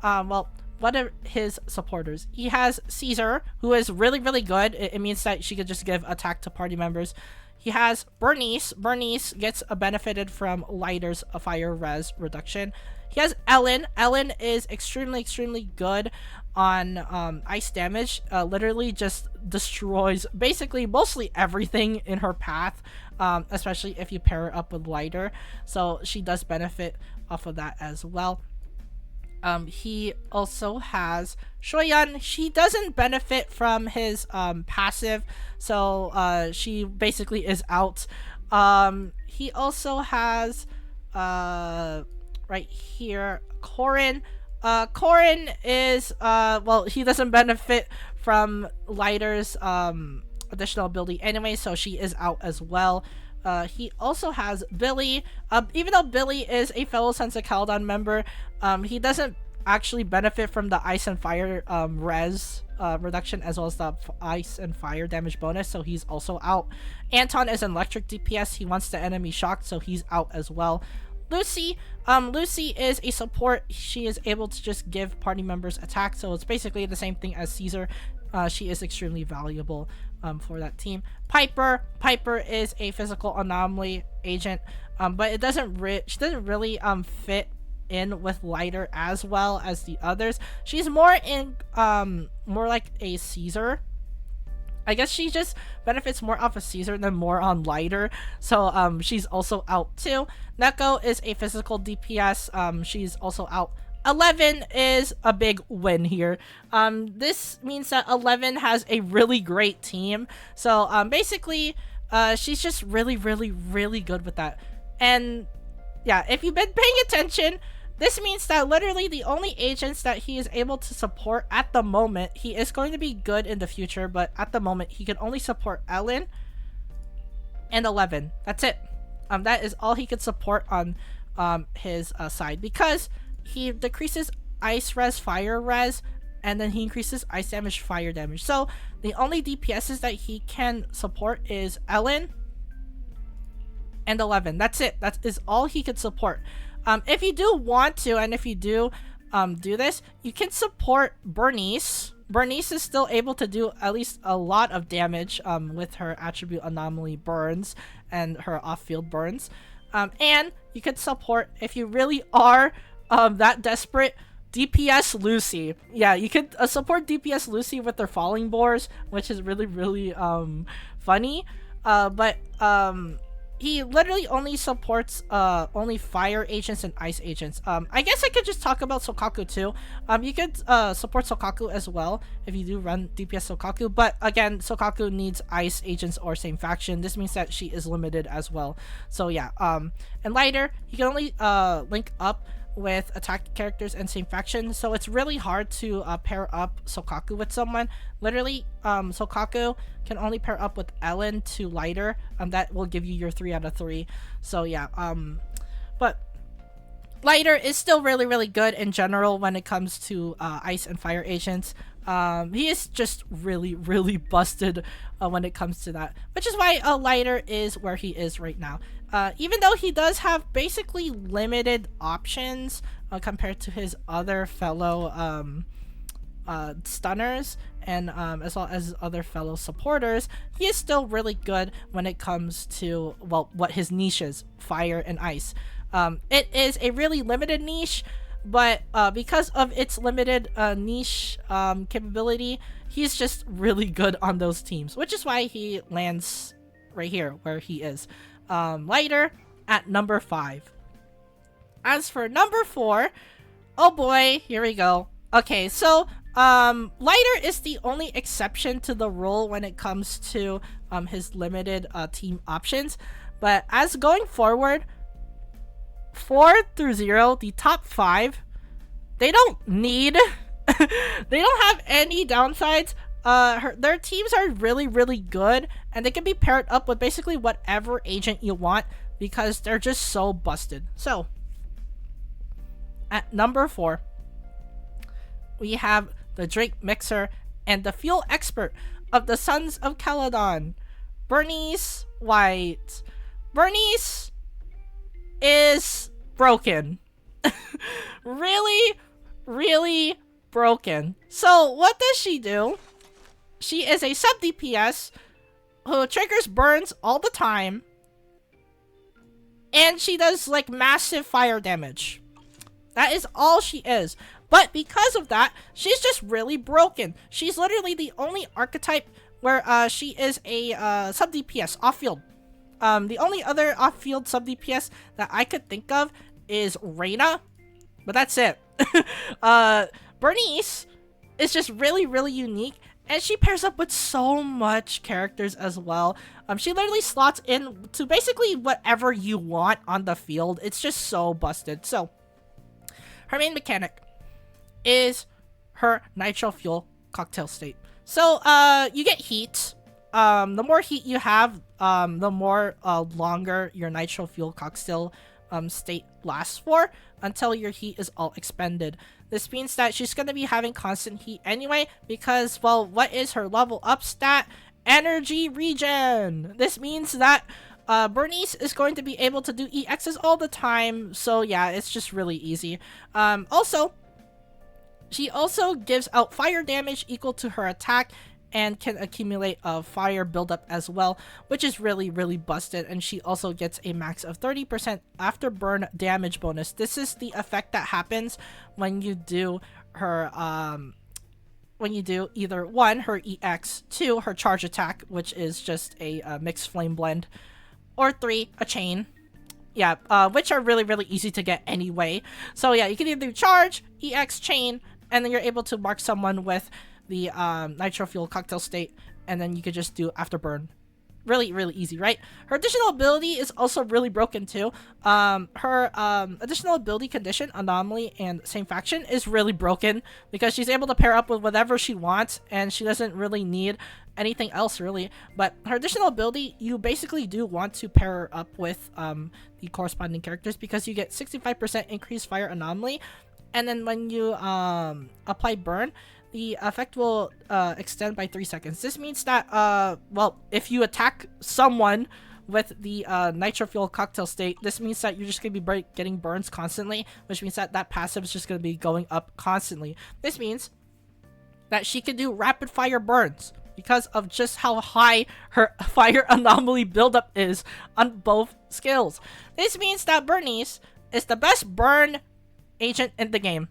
well, what are his supporters? He has Caesar, who is really good. It means that she could just give attack to party members. He has Bernice. Bernice gets benefited from Lighter's fire res reduction. He has Ellen. Ellen is extremely good on ice damage. Literally just destroys basically mostly everything in her path, especially if you pair her up with Lighter. So she does benefit off of that as well. He also has Shoyan. She doesn't benefit from his passive, so she basically is out. He also has right here Corin. Corin is well, he doesn't benefit from Lighter's additional ability anyway, so she is out as well. He also has Billy. Even though Billy is a fellow Sons of Caledon member, he doesn't actually benefit from the ice and fire res reduction, as well as the ice and fire damage bonus, so he's also out. Anton is an electric DPS. He wants the enemy shocked, so he's out as well. Lucy. Lucy is a support. She is able to just give party members attack, so it's basically the same thing as Caesar. She is extremely valuable for that team. Piper is a physical anomaly agent, but she doesn't really fit in with Lighter as well as the others. She's more in more like a Caesar. I guess she just benefits more off of Caesar than more on Lighter, so she's also out too. Neko is a physical DPS. She's also out. 11 is a big win here. This means that 11 has a really great team. So basically, she's just really good with that. And yeah, if you've been paying attention, this means that literally the only agents that he is able to support at the moment, he is going to be good in the future, but at the moment he can only support Ellen and 11. That's it. That is all he could support on his side, because he decreases ice res, fire res, and then he increases ice damage, fire damage. So the only DPSs that he can support is Ellen and 11. That's it. That is all he could support. If you do want to, and if you do do this, you can support Bernice. Bernice is still able to do at least a lot of damage with her attribute anomaly burns and her off-field burns. And you could support, if you really are that desperate, DPS Lucy. Yeah, you could support DPS Lucy with their falling boars, which is really funny. But he literally only supports only fire agents and ice agents. I guess I could just talk about Sokaku too. You could support Sokaku as well if you do run DPS Sokaku, but again, Sokaku needs ice agents or same faction. This means that she is limited as well. So yeah, and lighter, you can only link up with attack characters and same faction, so it's really hard to pair up Sokaku with someone. Literally, Sokaku can only pair up with Ellen to lighter, that will give you your 3 out of 3. So yeah, but lighter is still really good in general when it comes to ice and fire agents. He is just really busted when it comes to that, which is why lighter is where he is right now. Even though he does have basically limited options compared to his other fellow stunners and as well as other fellow supporters, he is still really good when it comes to, well, what his niche is, fire and ice. It is a really limited niche, but because of its limited niche capability, he's just really good on those teams, which is why he lands right here where he is. Lighter at number 5. As for number 4, oh boy, here we go. Okay, so lighter is the only exception to the rule when it comes to his limited team options, but as going forward, 4 through 0, the top 5, they don't need they don't have any downsides. Their teams are really good, and they can be paired up with basically whatever agent you want because they're just so busted. So at number 4, we have the drink mixer and the fuel expert of the Sons of Caledon, Bernice White. Bernice is broken. really broken. So what does she do? She is a sub DPS who triggers burns all the time, and she does like massive fire damage. That is all she is. But because of that, she's just really broken. She's literally the only archetype where she is a sub DPS off field. The only other off field sub DPS that I could think of is Reyna, but that's it. Bernice is just really unique, and she pairs up with so much characters as well. She literally slots in to basically whatever you want on the field. It's just so busted. So her main mechanic is her nitro fuel cocktail state. So you get heat. The more heat you have, the more longer your nitro fuel cocktail state lasts for, until your heat is all expended. This means that she's going to be having constant heat anyway, because, well, what is her level up stat? Energy regen! This means that Bernice is going to be able to do EXs all the time, so yeah, it's just really easy. Also, she also gives out fire damage equal to her attack, and can accumulate a fire buildup as well, which is really busted. And she also gets a max of 30% after burn damage bonus. This is the effect that happens when you do her when you do either 1, her EX, 2, her charge attack, which is just a mixed flame blend, or 3, a chain. Yeah, which are really easy to get anyway. So yeah, you can either do charge, EX, chain, and then you're able to mark someone with the nitro fuel cocktail state, and then you could just do afterburn. Really easy, right? Her additional ability is also really broken too. Her additional ability condition, anomaly, and same faction is really broken because she's able to pair up with whatever she wants, and she doesn't really need anything else really. But her additional ability, you basically do want to pair her up with the corresponding characters, because you get 65% increased fire anomaly, and then when you apply burn, the effect will extend by 3 seconds. This means that, well, if you attack someone with the nitro fuel cocktail state, this means that you're just going to be getting burns constantly, which means that that passive is just going to be going up constantly. This means that she can do rapid fire burns because of just how high her fire anomaly buildup is on both skills. This means that Bernice is the best burn agent in the game.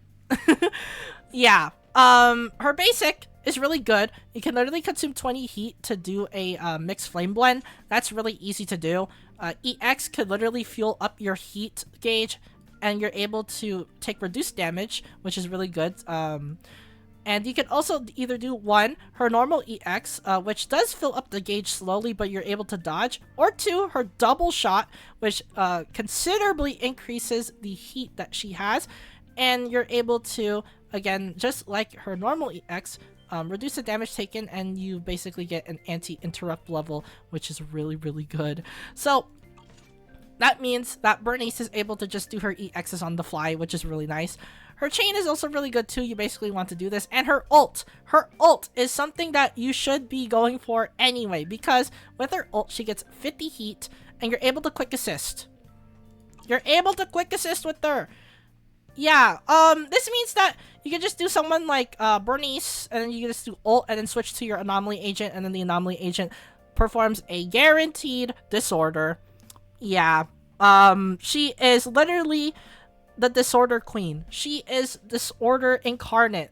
Yeah. Her basic is really good. You can literally consume 20 heat to do a mixed flame blend. That's really easy to do. EX could literally fuel up your heat gauge, and you're able to take reduced damage, which is really good. And you can also either do one, her normal EX, which does fill up the gauge slowly, but you're able to dodge, or two, her double shot, which considerably increases the heat that she has, and you're able to, again, just like her normal EX, reduce the damage taken, and you basically get an anti-interrupt level, which is really, really good. So that means that Bernice is able to just do her EXs on the fly, which is really nice. Her chain is also really good too. You basically want to do this. And her ult. Her ult is something that you should be going for anyway, because with her ult, she gets 50 heat, and you're able to quick assist. You're able to quick assist with her. Yeah, this means that you can just do someone like Bernice, and then you can just do ult, and then switch to your anomaly agent, and then the anomaly agent performs a guaranteed disorder. Yeah, she is literally the disorder queen. She is disorder incarnate.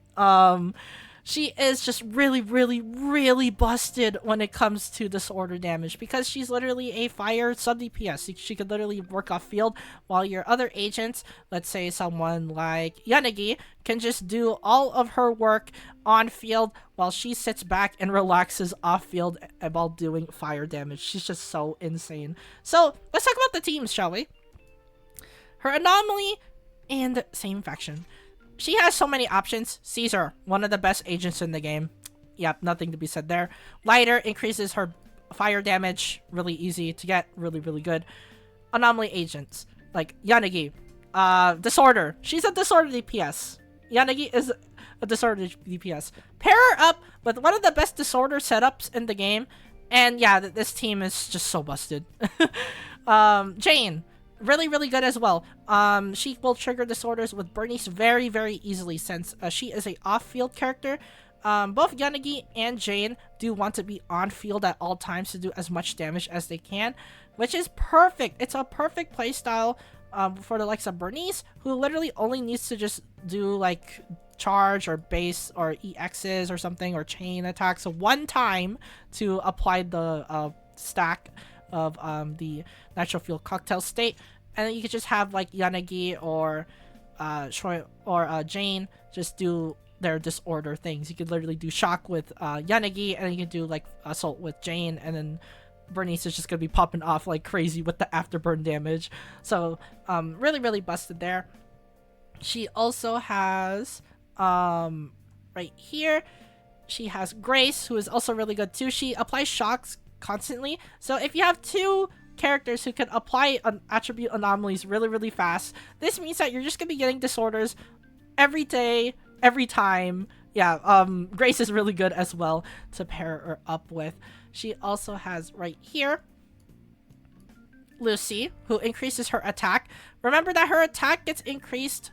She is just really, really, really busted when it comes to disorder damage, because she's literally a fire sub DPS. She could literally work off field, while your other agents, let's say someone like Yanagi, can just do all of her work on field while she sits back and relaxes off field while doing fire damage. She's just so insane. So let's talk about the teams, shall we? Her anomaly and same faction. She has so many options. Caesar, one of the best agents in the game. Yep, nothing to be said there. Lighter increases her fire damage. Really easy to get. Really, really good. Anomaly agents like Yanagi. Disorder. She's a disorder DPS. Yanagi is a disorder DPS. Pair her up with one of the best disorder setups in the game. And yeah, this team is just so busted. Jane. Really, really good as well. She will trigger disorders with Bernice very, very easily, since she is a off-field character. Both Yanagi and Jane do want to be on-field at all times to do as much damage as they can, which is perfect. It's a perfect playstyle for the likes of Bernice, who literally only needs to just do like charge or base or EXs or something, or chain attacks one time to apply the stack of the natural fuel cocktail state, and then you could just have like Yanagi or Jane just do their disorder things. You could literally do shock with Yanagi, and then you can do like assault with Jane, and then Bernice is just gonna be popping off like crazy with the afterburn damage. So really, really busted there. She also has right here, she has Grace, who is also really good too. She applies shocks constantly. So if you have two characters who can apply attribute anomalies really, really fast, this means that you're just gonna be getting disorders every day, every time. Yeah, Grace is really good as well to pair her up with. She also has right here Lucy, who increases her attack. Remember that her attack gets increased.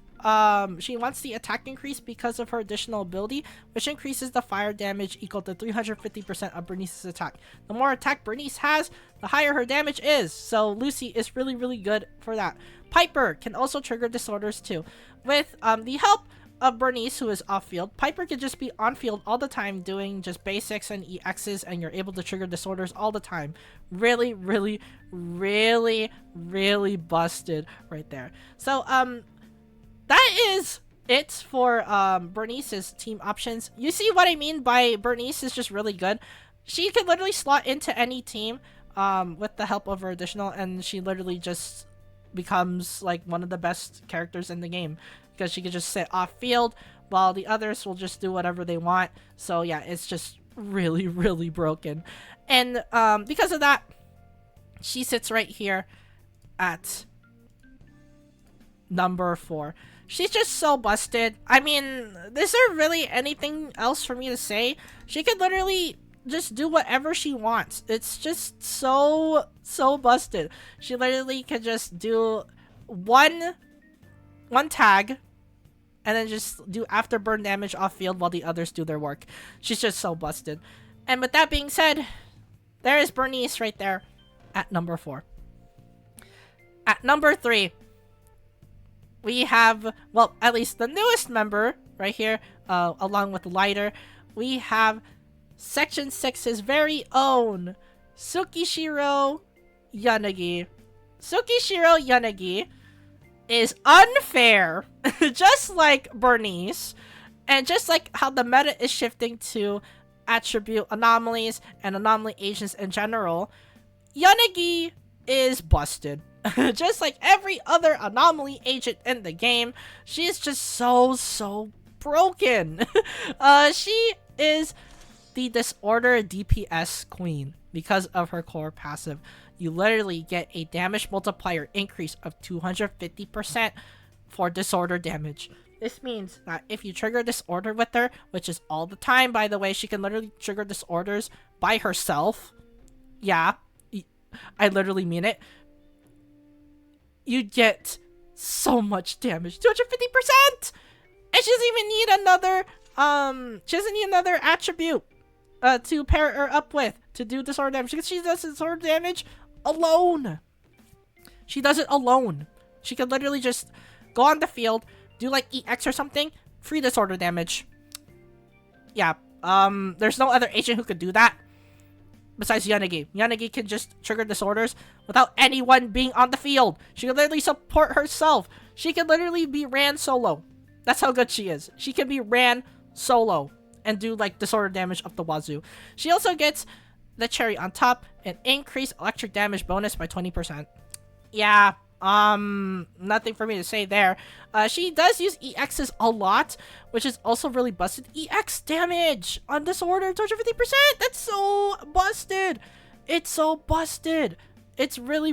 She wants the attack increase because of her additional ability, which increases the fire damage equal to 350% of Bernice's attack. The more attack Bernice has, the higher her damage is. So Lucy is really, really good for that. Piper can also trigger disorders too. With the help of Bernice, who is off-field, Piper can just be on-field all the time doing just basics and EXs, and you're able to trigger disorders all the time. Really, really, really, really busted right there. So, that is it for Bernice's team options. You see what I mean by Bernice is just really good. She can literally slot into any team with the help of her additional, and she literally just becomes like one of the best characters in the game, because she can just sit off field while the others will just do whatever they want. So yeah, it's just really, really broken. And because of that, she sits right here at number 4. She's just so busted. I mean, is there really anything else for me to say? She could literally just do whatever she wants. It's just so busted. She literally can just do one tag, and then just do afterburn damage off field while the others do their work. She's just so busted. And with that being said, there is Bernice right there at number 4. At number 3, we have, well, at least the newest member right here, along with Lighter, we have Section 6's very own Tsukishiro Yanagi. Tsukishiro Yanagi is unfair, just like Bernice, and just like how the meta is shifting to attribute anomalies and anomaly agents in general, Yanagi is busted. Just like every other anomaly agent in the game, she is just so broken. She is the Disorder DPS queen because of her core passive. You literally get a damage multiplier increase of 250% for Disorder damage. This means that if you trigger Disorder with her, which is all the time, by the way, she can literally trigger Disorders by herself. Yeah, I literally mean it. You get so much damage, 250%! And she doesn't even need another attribute to pair her up with to do Disorder damage, because she does Disorder damage alone. She does it alone. She can literally just go on the field, do like EX or something, free Disorder damage. Yeah, there's no other agent who could do that besides Yanagi. Yanagi can just trigger Disorders without anyone being on the field. She can literally support herself. She can literally be ran solo. That's how good she is. She can be ran solo and do like Disorder damage up the wazoo. She also gets the cherry on top, an increased electric damage bonus by 20%. Yeah, nothing for me to say there. She does use EXs a lot, which is also really busted. EX damage on Disorder, 250%! That's so busted! It's so busted! It's really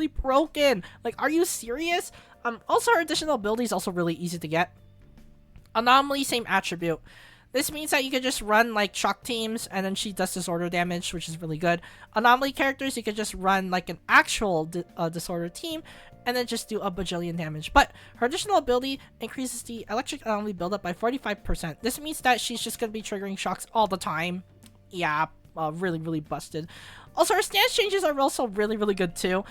broken. Like, are you serious? Also, her additional ability is also really easy to get. Anomaly, same attribute. This means that you can just run like shock teams and then she does Disorder damage, which is really good. Anomaly characters, you can just run like an actual Disorder team and then just do a bajillion damage. But her additional ability increases the electric anomaly buildup by 45%. This means that she's just going to be triggering shocks all the time. Yeah, really busted. Also, her stance changes are also really good too.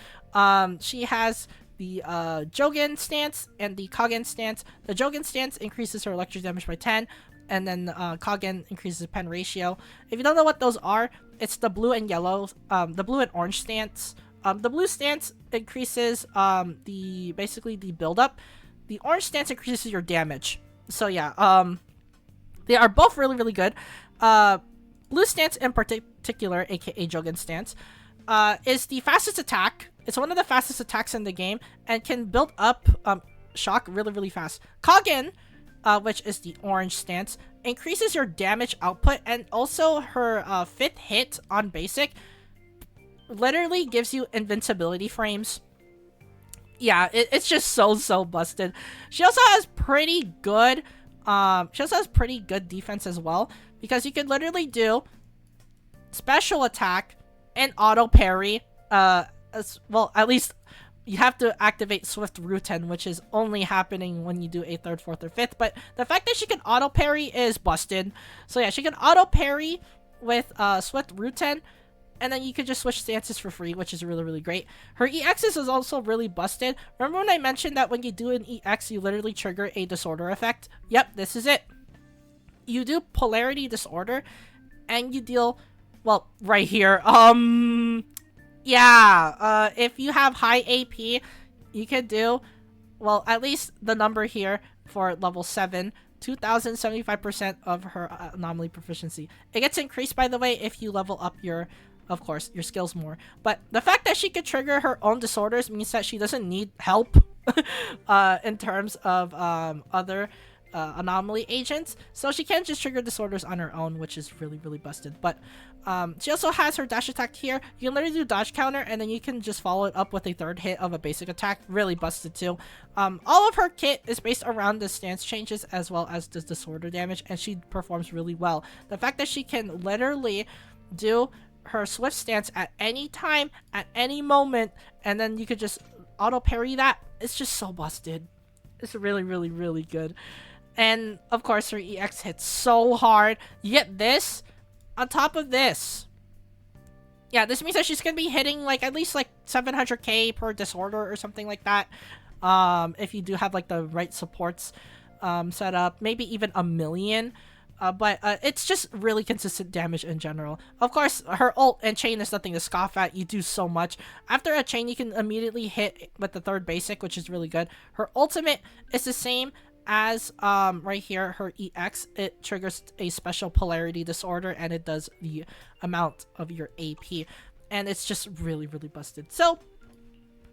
She has the Jogen stance and the Kagen stance. The Jogen stance increases her electric damage by 10. And then Kagen increases pen ratio. If you don't know what those are, it's the blue and yellow, the blue and orange stance. The blue stance increases basically the buildup. The orange stance increases your damage. So yeah, they are both really good. Blue stance in particular, aka Jogen stance, is the fastest attack. It's one of the fastest attacks in the game and can build up shock really fast. Kagen, which is the orange stance, increases your damage output, and also her 5th hit on basic literally gives you invincibility frames. Yeah, it's just so busted. She also has pretty good defense as well, because you can literally do special attack and auto parry. Well, at least you have to activate Swift Ruten, which is only happening when you do a 3rd, 4th, or 5th. But the fact that she can auto parry is busted. So yeah, she can auto parry with Swift Ruten, and then you can just switch stances for free, which is really great. Her EXs is also really busted. Remember when I mentioned that when you do an EX, you literally trigger a Disorder effect? Yep, this is it. You do Polarity Disorder, and you deal, well, right here, yeah, if you have high AP, you can do, well, at least the number here for level 7, 2075% of her anomaly proficiency. It gets increased, by the way, if you level up of course, your skills more. But the fact that she could trigger her own Disorders means that she doesn't need help in terms of other anomaly agents, so she can just trigger Disorders on her own, which is really busted. But she also has her dash attack here. You can literally do dodge counter, and then you can just follow it up with a 3rd hit of a basic attack. Really busted too. All of her kit is based around the stance changes as well as the Disorder damage, and she performs really well. The fact that she can literally do her Swift stance at any time, at any moment, and then you could just auto parry that, it's just so busted. It's really good. And of course, her EX hits so hard. You get this on top of this. Yeah, this means that she's gonna be hitting like at least like 700k per Disorder or something like that. If you do have like the right supports set up, maybe even 1 million. But it's just really consistent damage in general. Of course, her ult and chain is nothing to scoff at. You do so much. After a chain, you can immediately hit with the third basic, which is really good. Her ultimate is the same as right here, her EX. It triggers a special polarity disorder, and it does the amount of your AP. And it's just really, really busted. So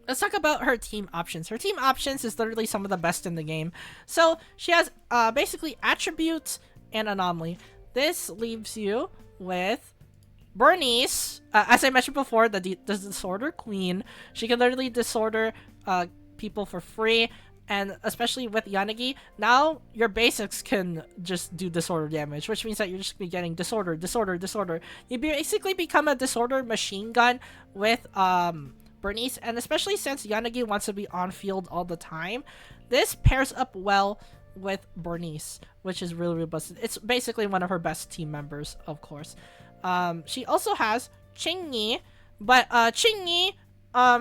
let's talk about her team options. Her team options is literally some of the best in the game. So she has basically attributes and anomaly. This leaves you with Bernice, as I mentioned before, the disorder queen. She can literally disorder people for free, and especially with Yanagi, now your basics can just do disorder damage, which means that you're just be getting disorder. You basically become a disorder machine gun with Bernice, and especially since Yanagi wants to be on field all the time, this pairs up well with Bernice, which is really, really busted. It's basically one of her best team members, of course. She also has Qingyi, but Qingyi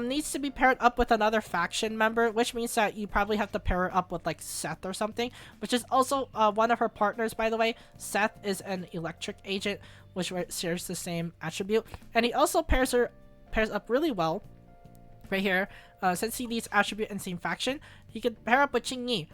needs to be paired up with another faction member, which means that you probably have to pair her up with like Seth or something, which is also one of her partners, by the way. Seth is an electric agent, which shares the same attribute, and he also pairs up really well right here. Since he needs attribute and same faction, he can pair up with Qingyi.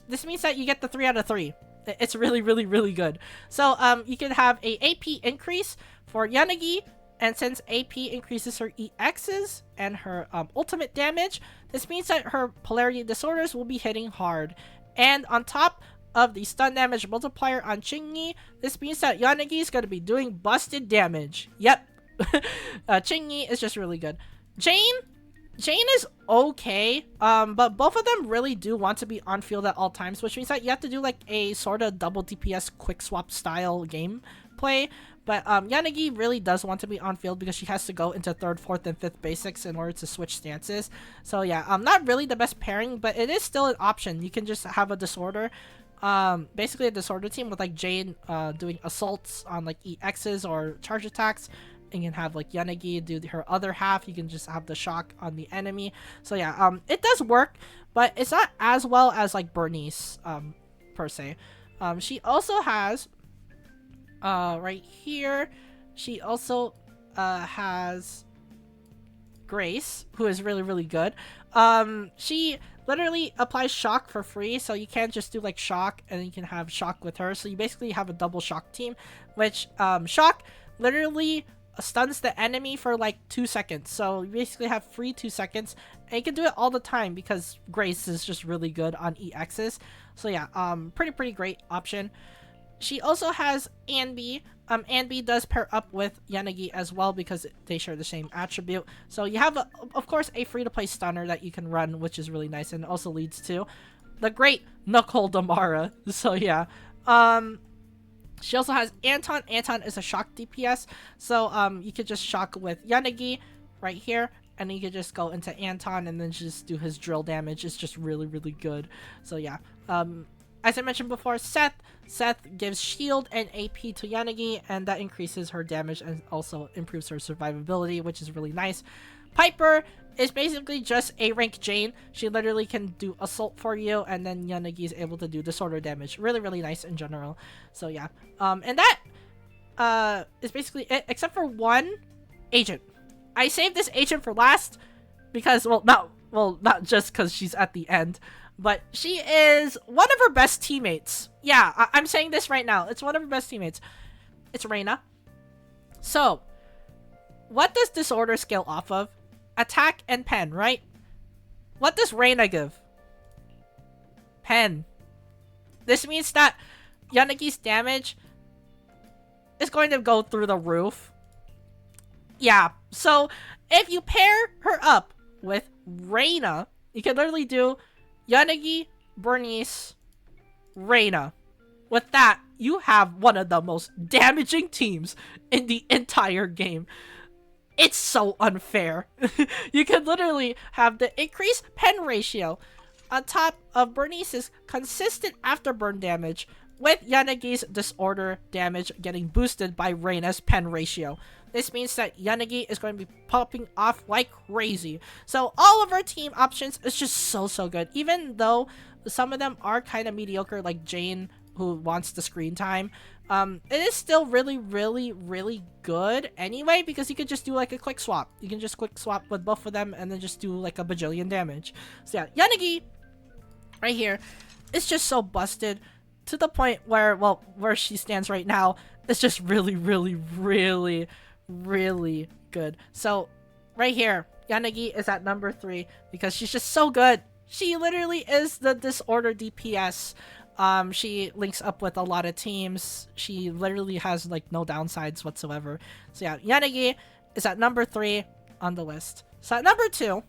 This means that you get the 3 out of 3. It's really, really, really good. So you can have a AP increase for Yanagi, and since AP increases her EXs and her ultimate damage, this means that her polarity disorders will be hitting hard. And on top of the stun damage multiplier on Qingyi, this means that Yanagi is going to be doing busted damage. Yep. Qingyi is just really good. Jane is okay, but both of them really do want to be on field at all times, which means that you have to do like a sort of double DPS quick swap style gameplay. But Yanagi really does want to be on field because she has to go into 3rd, 4th, and 5th basics in order to switch stances. So yeah, not really the best pairing, but it is still an option. You can just have a disorder, basically a disorder team with like Jane doing assaults on like EXs or charge attacks. And you can have like Yanagi do her other half. You can just have the shock on the enemy. So yeah, it does work, but it's not as well as like Bernice per se. She also has right here, she also has Grace, who is really, really good. She literally applies shock for free, so you can't just do like shock and you can have shock with her. So you basically have a double shock team, which shock literally stuns the enemy for like 2 seconds. So you basically have free 2 seconds, and you can do it all the time because Grace is just really good on EXs. So yeah, pretty great option. She also has Anbi. Anbi does pair up with Yanagi as well because they share the same attribute. So you have, of course, a free-to-play stunner that you can run, which is really nice, and also leads to the great Nicole Damara. So yeah, she also has Anton. Anton is a shock DPS, so you could just shock with Yanagi right here, and you could just go into Anton and then just do his drill damage. It's just really, really good. So yeah, as I mentioned before, Seth gives shield and AP to Yanagi, and that increases her damage and also improves her survivability, which is really nice. Piper is basically just a rank Jane. She literally can do assault for you, and then Yanagi is able to do disorder damage. Really, really nice in general. So yeah, and that is basically it, except for one agent. I saved this agent for last because, not just because she's at the end, but she is one of her best teammates. Yeah, I'm saying this right now. It's one of her best teammates. It's Reina. So, what does disorder scale off of? Attack and pen, right? What does Reina give? Pen. This means that Yanagi's damage is going to go through the roof. Yeah, so if you pair her up with Reina, you can literally do Yanagi, Bernice, Reina. With that, you have one of the most damaging teams in the entire game. It's so unfair. You can literally have the increased pen ratio on top of Bernice's consistent afterburn damage, with Yanagi's disorder damage getting boosted by Reina's pen ratio. This means that Yanagi is going to be popping off like crazy. So all of our team options is just so good. Even though some of them are kind of mediocre, like Jane, who wants the screen time, It is still really, really, really good anyway, because you could just do like a quick swap. You can just quick swap with both of them and then just do like a bajillion damage. So yeah, Yanagi right here is just so busted to the point where, well, where she stands right now is just really, really, really, really good. So right here, Yanagi is at number 3 because she's just so good. She literally is the disorder DPS. She links up with a lot of teams. She literally has like no downsides whatsoever. So yeah, Yanagi is at number 3 on the list. So at number 2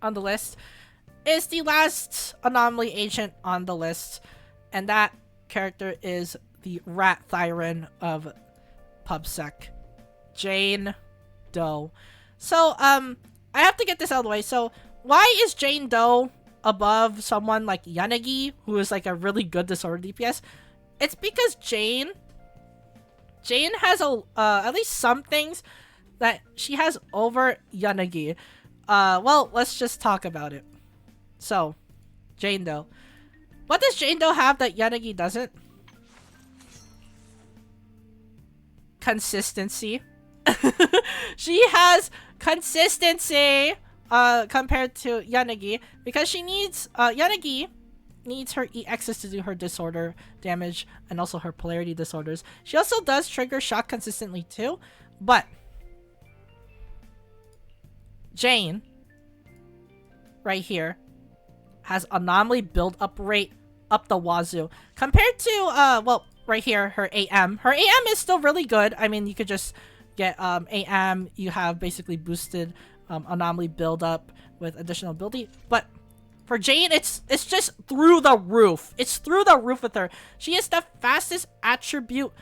on the list is the last anomaly agent on the list, and that character is the Rat Thyron of PubSec, Jane Doe. So I have to get this out of the way. So why is Jane Doe above someone like Yanagi, who is like a really good disorder DPS? It's because Jane has at least some things that she has over Yanagi. Well, let's just talk about it. So, Jane Doe. What does Jane Doe have that Yanagi doesn't? Consistency. She has consistency compared to Yanagi, because she needs Yanagi needs her EXs to do her disorder damage and also her polarity disorders. She also does trigger shock consistently too, but Jane right here has anomaly build up rate up the wazoo compared to well, right here, her AM. Her AM is still really good. I mean, you could just get AM. You have basically boosted anomaly build up with additional ability, but for Jane, it's just through the roof. It's through the roof with her. She is the fastest attribute.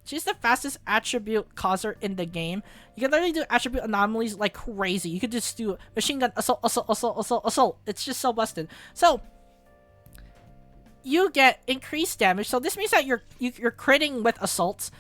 She's the fastest attribute causer in the game. You can literally do attribute anomalies like crazy. You could just do machine gun assault, assault, assault, assault, assault. It's just so busted. So you get increased damage. So this means that you're critting with assaults,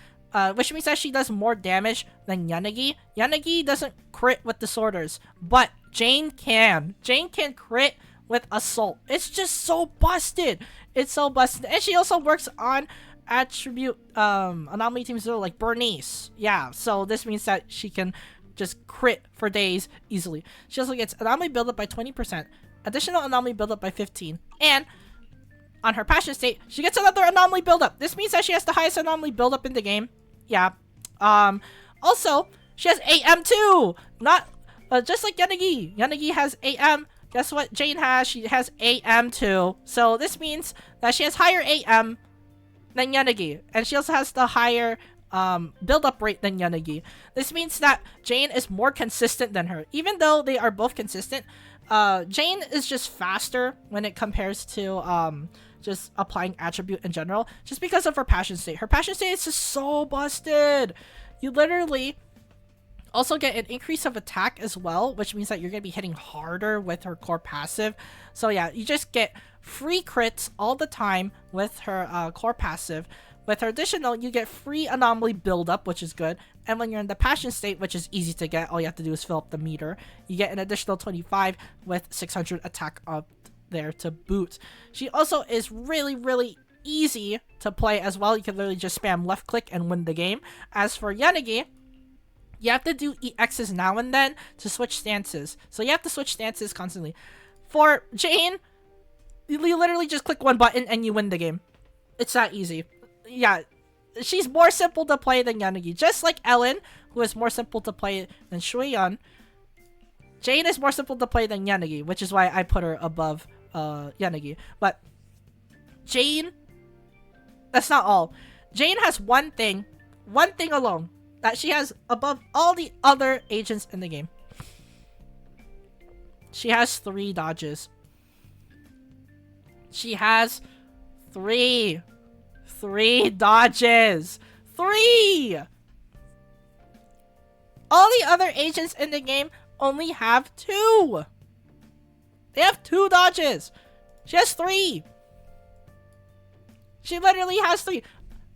which means that she does more damage than Yanagi. Yanagi doesn't crit with disorders, but Jane can. Jane can crit with assault. It's just so busted. It's so busted. And she also works on attribute anomaly teams like Bernice. Yeah, so this means that she can just crit for days easily. She also gets anomaly buildup by 20%, additional anomaly buildup by 15%, and on her passion state, she gets another anomaly buildup. This means that she has the highest anomaly buildup in the game. Yeah. Also, she has AM too. Not just like Yanagi. Yanagi has AM. Guess what Jane has? She has AM too. So this means that she has higher AM than Yanagi, and she also has the higher build-up rate than Yanagi. This means that Jane is more consistent than her. Even though they are both consistent, Jane is just faster when it compares to just applying attribute in general, just because of her passion state. Her passion state is just so busted. You literally also get an increase of attack as well, which means that you're going to be hitting harder with her core passive. So yeah, you just get free crits all the time with her core passive. With her additional, you get free anomaly buildup, which is good. And when you're in the passion state, which is easy to get, all you have to do is fill up the meter. You get an additional 25 with 600 attack up there to boot. She also is really, really easy to play as well. You can literally just spam left click and win the game. As for Yanagi, you have to do EXs now and then to switch stances. So you have to switch stances constantly. For Jane, you literally just click one button and you win the game. It's that easy. Yeah, she's more simple to play than Yanagi. Just like Ellen, who is more simple to play than Shuiyan, Jane is more simple to play than Yanagi, which is why I put her above Yanagi. But Jane, that's not all. Jane has one thing alone that she has above all the other agents in the game. She has 3 dodges. She has 3 dodges. 3! All the other agents in the game only have 2. They have 2 dodges. She has 3. She literally has 3.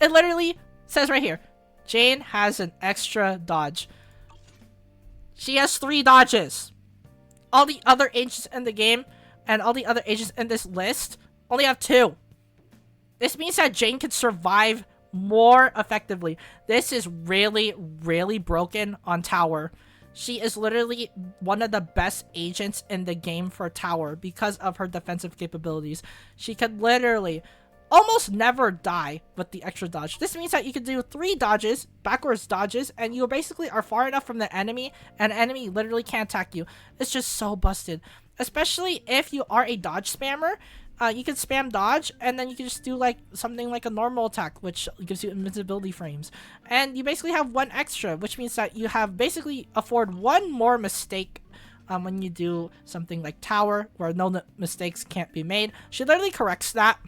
It literally says right here, Jane has an extra dodge. She has 3 dodges. All the other agents in the game and all the other agents in this list only have 2. This means that Jane can survive more effectively. This is really, really broken on tower. She is literally one of the best agents in the game for tower because of her defensive capabilities. She could literally almost never die with the extra dodge. This means that you can do 3 dodges, backwards dodges, and you basically are far enough from the enemy, and the enemy literally can't attack you. It's just so busted. Especially if you are a dodge spammer. You can spam dodge, and then you can just do like something like a normal attack, which gives you invincibility frames. And you basically have 1 extra, which means that you have basically afford 1 more mistake when you do something like tower, where no mistakes can't be made. She literally corrects that.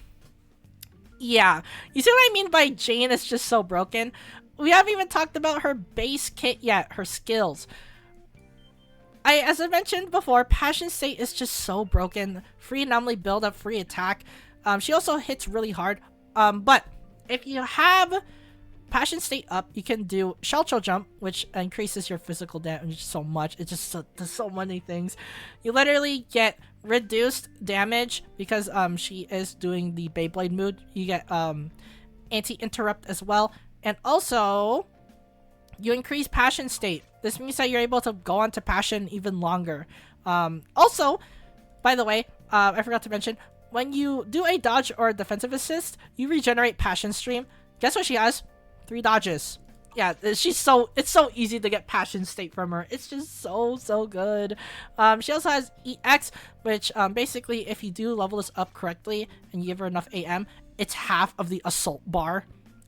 Yeah, you see what I mean by Jane is just so broken? We haven't even talked about her base kit yet, her skills. As I mentioned before, Passion State is just so broken. Free anomaly build up, free attack. She also hits really hard. But if you have Passion State up, you can do Shell Chill Jump, which increases your physical damage so much. It just does so many things. You literally get reduced damage because she is doing the Beyblade mood. You get anti-interrupt as well. And also, you increase Passion State. This means that you're able to go on to Passion even longer. Also, by the way, I forgot to mention, when you do a dodge or a defensive assist, you regenerate Passion Stream. Guess what she has? 3 dodges. Yeah, it's so easy to get Passion State from her. It's just so good. She also has EX, which basically if you do level this up correctly and you give her enough AM, it's half of the assault bar.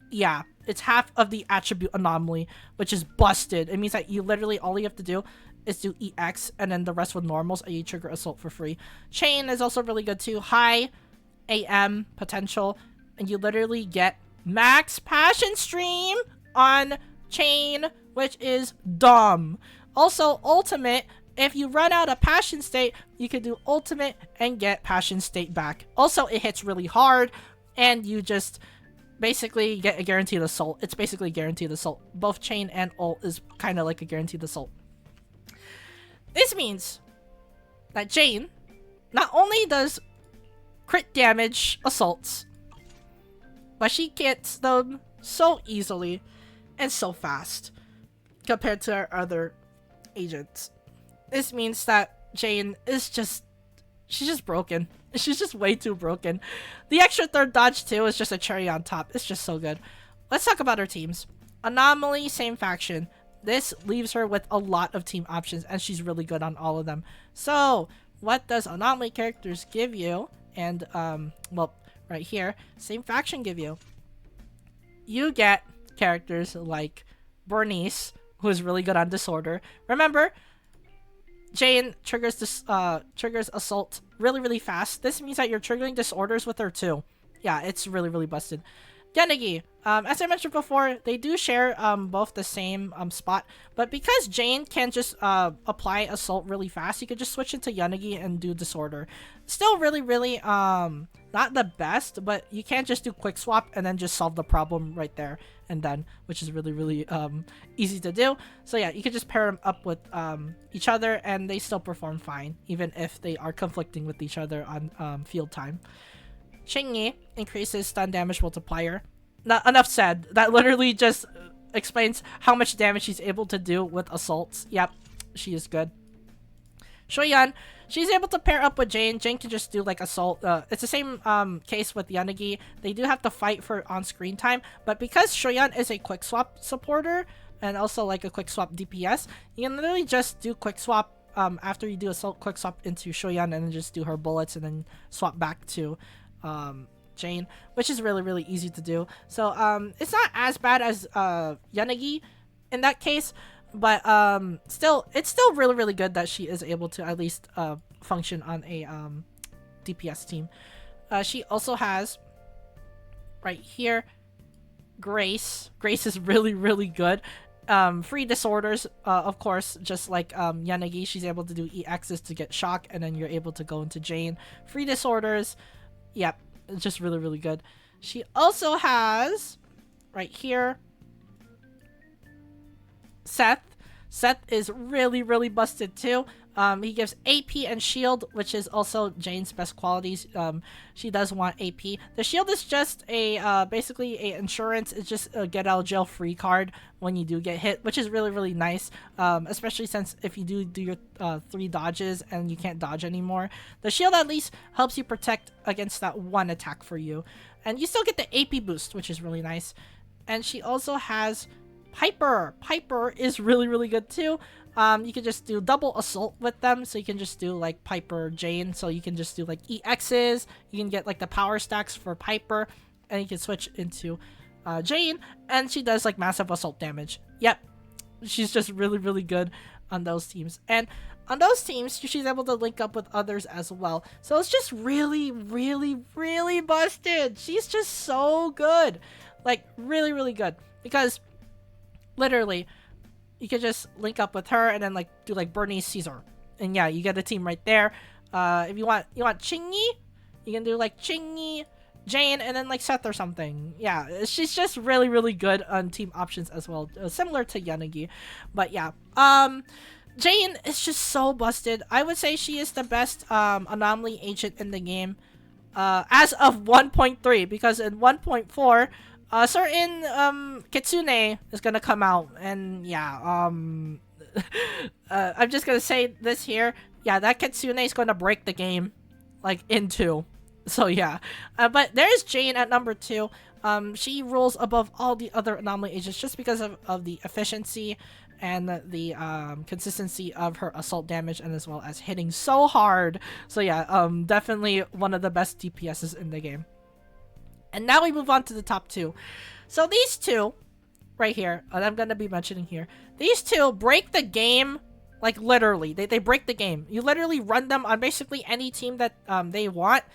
Yeah, it's half of the attribute anomaly, which is busted. It means that you literally all you have to do is do EX and then the rest with normals and you trigger assault for free. Chain is also really good too. High AM potential, and you literally get max Passion Stream on Chain, which is dumb. Also, ultimate, if you run out of Passion State, you can do ultimate and get Passion State back. Also, it hits really hard, and you just basically get a guaranteed assault. It's basically guaranteed assault. Both Chain and ult is kind of like a guaranteed assault. This means that Jane not only does crit damage assaults, but she gets them so easily and so fast compared to our other agents. This means that Jane is she's just broken. She's just way too broken. The extra 3rd dodge too is just a cherry on top. It's just so good. Let's talk about her teams. Anomaly, same faction. This leaves her with a lot of team options, and she's really good on all of them. So, what does Anomaly characters give you? And, well, right here, same faction give you. You get characters like Bernice, who is really good on Disorder. Remember, Jane triggers this triggers assault really fast. This means that you're triggering disorders with her too. Yeah, it's really busted. Yanagi, as I mentioned before, they do share both the same spot, but because Jane can just apply assault really fast, you could just switch into Yanagi and do disorder. Still really not the best, but you can't just do quick swap and then just solve the problem right there and then, which is really easy to do. So yeah, you could just pair them up with each other and they still perform fine, even if they are conflicting with each other on field time. Chingyi increases stun damage multiplier. Not enough said. That literally just explains how much damage she's able to do with assaults. Yep, she is good. Shoyan, she's able to pair up with Jane. Jane can just do like assault. It's the same case with Yanagi. They do have to fight for on-screen time, but because Shoyan is a quick swap supporter and also like a quick swap DPS, you can literally just do quick swap after you do assault quick swap into Shoyan and then just do her bullets and then swap back to Jane, which is really easy to do. So it's not as bad as Yanagi in that case, but it's still really good that she is able to at least function on a DPS team. She also has right here Grace. Grace is really good. Free disorders, of course, just like Yanagi, she's able to do EXs to get shock, and then you're able to go into Jane. Free disorders, yep, it's just really good. She also has right here Seth. Seth is really busted too. He gives AP and shield, which is also Jane's best qualities. She does want AP. The shield is just a basically a insurance. It's just a get out of jail free card when you do get hit, which is really really nice. Especially since if you do your 3 dodges and you can't dodge anymore, the shield at least helps you protect against that one attack for you, and you still get the AP boost, which is really nice. And she also has Piper. Piper is really really good too. You can just do double assault with them, so you can just do like Piper Jane, so you can just do like EXs, you can get like the power stacks for Piper, and you can switch into Jane, and she does like massive assault damage. Yep, she's just really really good on those teams, and on those teams she's able to link up with others as well, so it's just really really really busted. She's just so good, like really really good, because literally you can just link up with her and then like do like Bernie Caesar, and yeah, you get a team right there. If you want Chingy, you can do like Chingy, Jane, and then like Seth or something. Yeah, she's just really really good on team options as well, similar to Yanagi. But yeah, Jane is just so busted. I would say she is the best anomaly agent in the game as of 1.3, because in 1.4 certain Kitsune is gonna come out, and yeah, I'm just gonna say this here. Yeah, that Kitsune is gonna break the game like in 2. So yeah, but there's Jane at number 2. She rules above all the other anomaly agents just because of the efficiency and the consistency of her assault damage, and as well as hitting so hard. So yeah, definitely one of the best DPSs in the game. And now we move on to the top 2. So these 2 right here, that I'm going to be mentioning here, these 2 break the game, like literally. They break the game. You literally run them on basically any team that they want,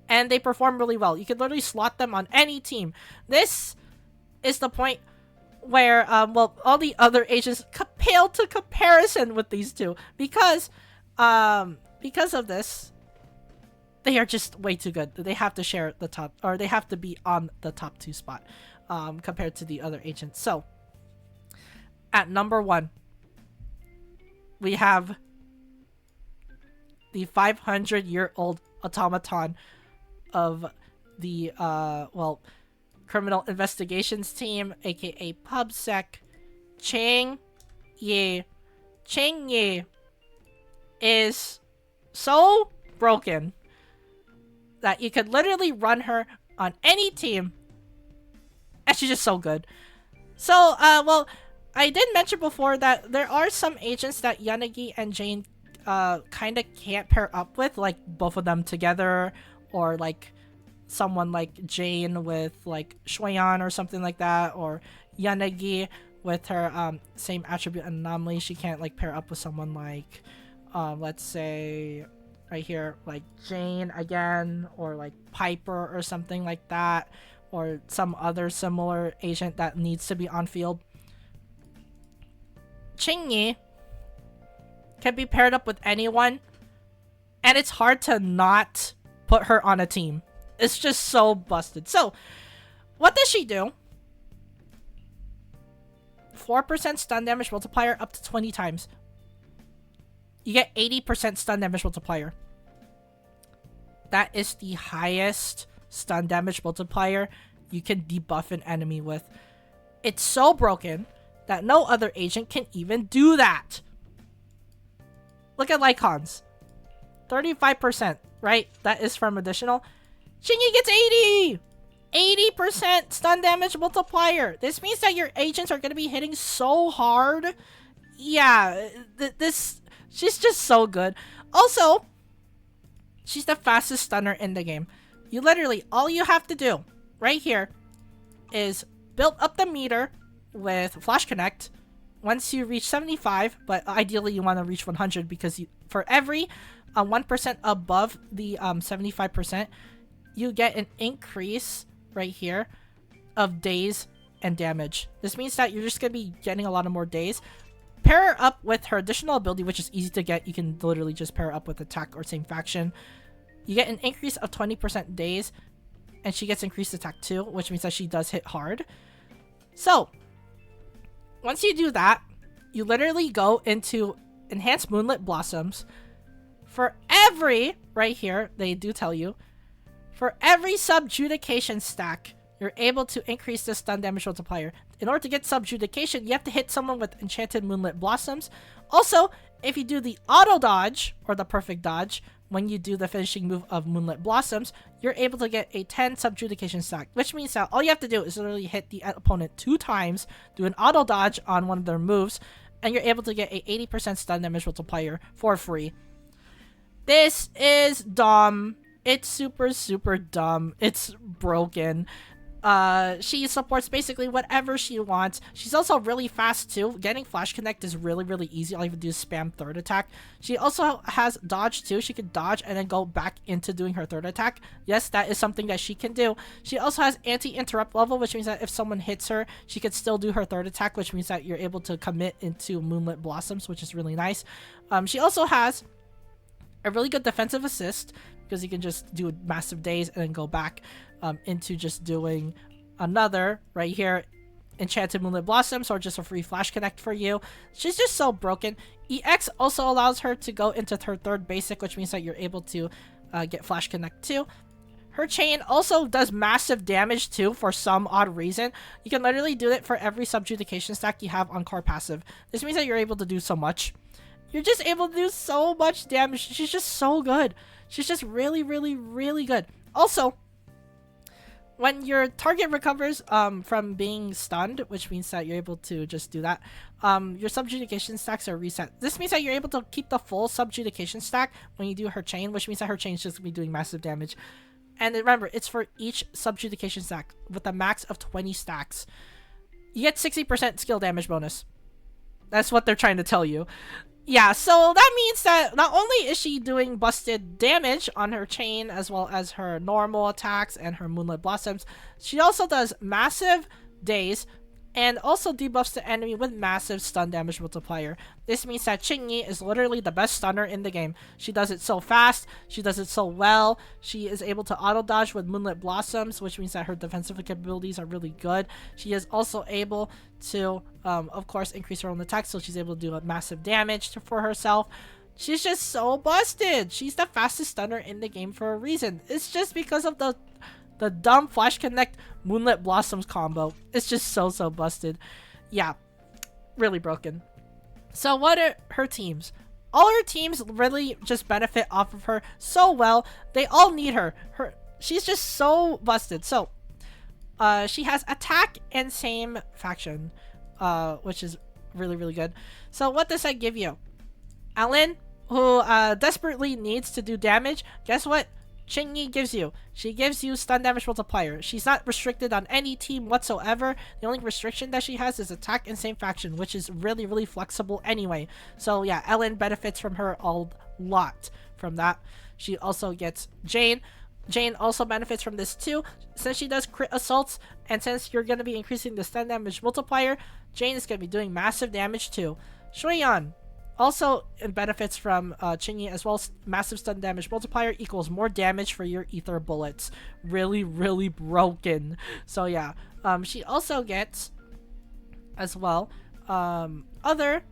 and they perform really well. You can literally slot them on any team. This is the point where, well, all the other agents pale to comparison with these 2. Because of this, they are just way too good. They have to share the top, or they have to be on the top 2 spot compared to the other agents. So at number 1, we have the 500-year-old automaton of the well, criminal investigations team, aka PubSec, Chang Ye. Chang Ye is so broken that you could literally run her on any team, and she's just so good. So, well, I did mention before that there are some agents that Yanagi and Jane kind of can't pair up with, like both of them together, or like someone like Jane with like Shuyan or something like that, or Yanagi with her same attribute anomaly. She can't like pair up with someone like, let's say, right here, like Jane again, or like Piper or something like that, or some other similar agent that needs to be on field. Chingy can be paired up with anyone, and it's hard to not put her on a team. It's just so busted. So, what does she do? 4% stun damage multiplier up to 20 times. You get 80% stun damage multiplier. That is the highest stun damage multiplier you can debuff an enemy with. It's so broken that no other agent can even do that. Look at Lycons. 35%, right? That is from additional. Shinji gets 80! 80% stun damage multiplier. This means that your agents are going to be hitting so hard. Yeah, she's just so good. Also, she's the fastest stunner in the game. You literally, all you have to do right here is build up the meter with Flash Connect once you reach 75, but ideally you want to reach 100, because for every 1% above the 75%, you get an increase right here of days and damage. This means that you're just going to be getting a lot of more days. Pair her up with her additional ability, which is easy to get. You can literally just pair her up with attack or same faction. You get an increase of 20% days, and she gets increased attack too, which means that she does hit hard. So, once you do that, you literally go into enhanced Moonlit Blossoms. For every, right here, they do tell you, for every subjudication stack, you're able to increase the stun damage multiplier. In order to get subjudication, you have to hit someone with enchanted Moonlit Blossoms. Also, if you do the auto dodge, or the perfect dodge, when you do the finishing move of Moonlit Blossoms, you're able to get a 10 subjudication stack, which means that all you have to do is literally hit the opponent 2 times, do an auto dodge on one of their moves, and you're able to get a 80% stun damage multiplier for free. This is dumb. It's super, super dumb. It's broken. She supports basically whatever she wants. She's also really fast too. Getting Flash Connect is really, really easy. All you have to do is spam third attack. She also has dodge too. She can dodge and then go back into doing her third attack. Yes, that is something that she can do. She also has anti-interrupt level, which means that if someone hits her, she could still do her third attack, which means that you're able to commit into Moonlit Blossoms, which is really nice. She also has a really good defensive assist, because you can just do massive days and then go back into just doing another right here, enchanted Moonlit Blossoms, or just a free Flash Connect for you. She's just so broken. EX also allows her to go into her third basic, which means that you're able to get Flash Connect too. Her chain also does massive damage too for some odd reason. You can literally do it for every subjudication stack you have on core passive. This means that you're able to do so much. You're just able to do so much damage. She's just so good. She's just really, really, really good. Also, when your target recovers from being stunned, which means that you're able to just do that, your subjudication stacks are reset. This means that you're able to keep the full subjudication stack when you do her chain, which means that her chain is just going to be doing massive damage. And remember, it's for each subjudication stack with a max of 20 stacks. You get 60% skill damage bonus. That's what they're trying to tell you. Yeah, so that means that not only is she doing busted damage on her chain as well as her normal attacks and her Moonlit Blossoms, she also does massive days and also debuffs the enemy with massive stun damage multiplier. This means that Qingyi is literally the best stunner in the game. She does it so fast, she does it so well, she is able to auto dodge with Moonlit Blossoms, which means that her defensive capabilities are really good. She is also able to, of course, increase her own attack, so she's able to do a massive damage for herself. She's just so busted. She's the fastest stunner in the game for a reason. It's just because of the dumb Flash Connect Moonlit Blossoms combo. It's just so busted. Yeah, really broken. So what are her teams? All her teams really just benefit off of her so well. They all need her. She's just so busted. So she has attack and same faction, which is really, really good. So what does that give you? Ellen, who desperately needs to do damage, guess what Qingyi gives you? She gives you stun damage multiplier. She's not restricted on any team whatsoever. The only restriction that she has is attack and same faction, which is really, really flexible anyway. So yeah, Ellen benefits from her a lot from that. She also gets Jane. Jane also benefits from this too, since she does crit assaults, and since you're going to be increasing the stun damage multiplier, Jane is going to be doing massive damage too. Shuyan also benefits from Qingyi as well. As massive stun damage multiplier equals more damage for your ether bullets. Really, really broken. So yeah, she also gets as well other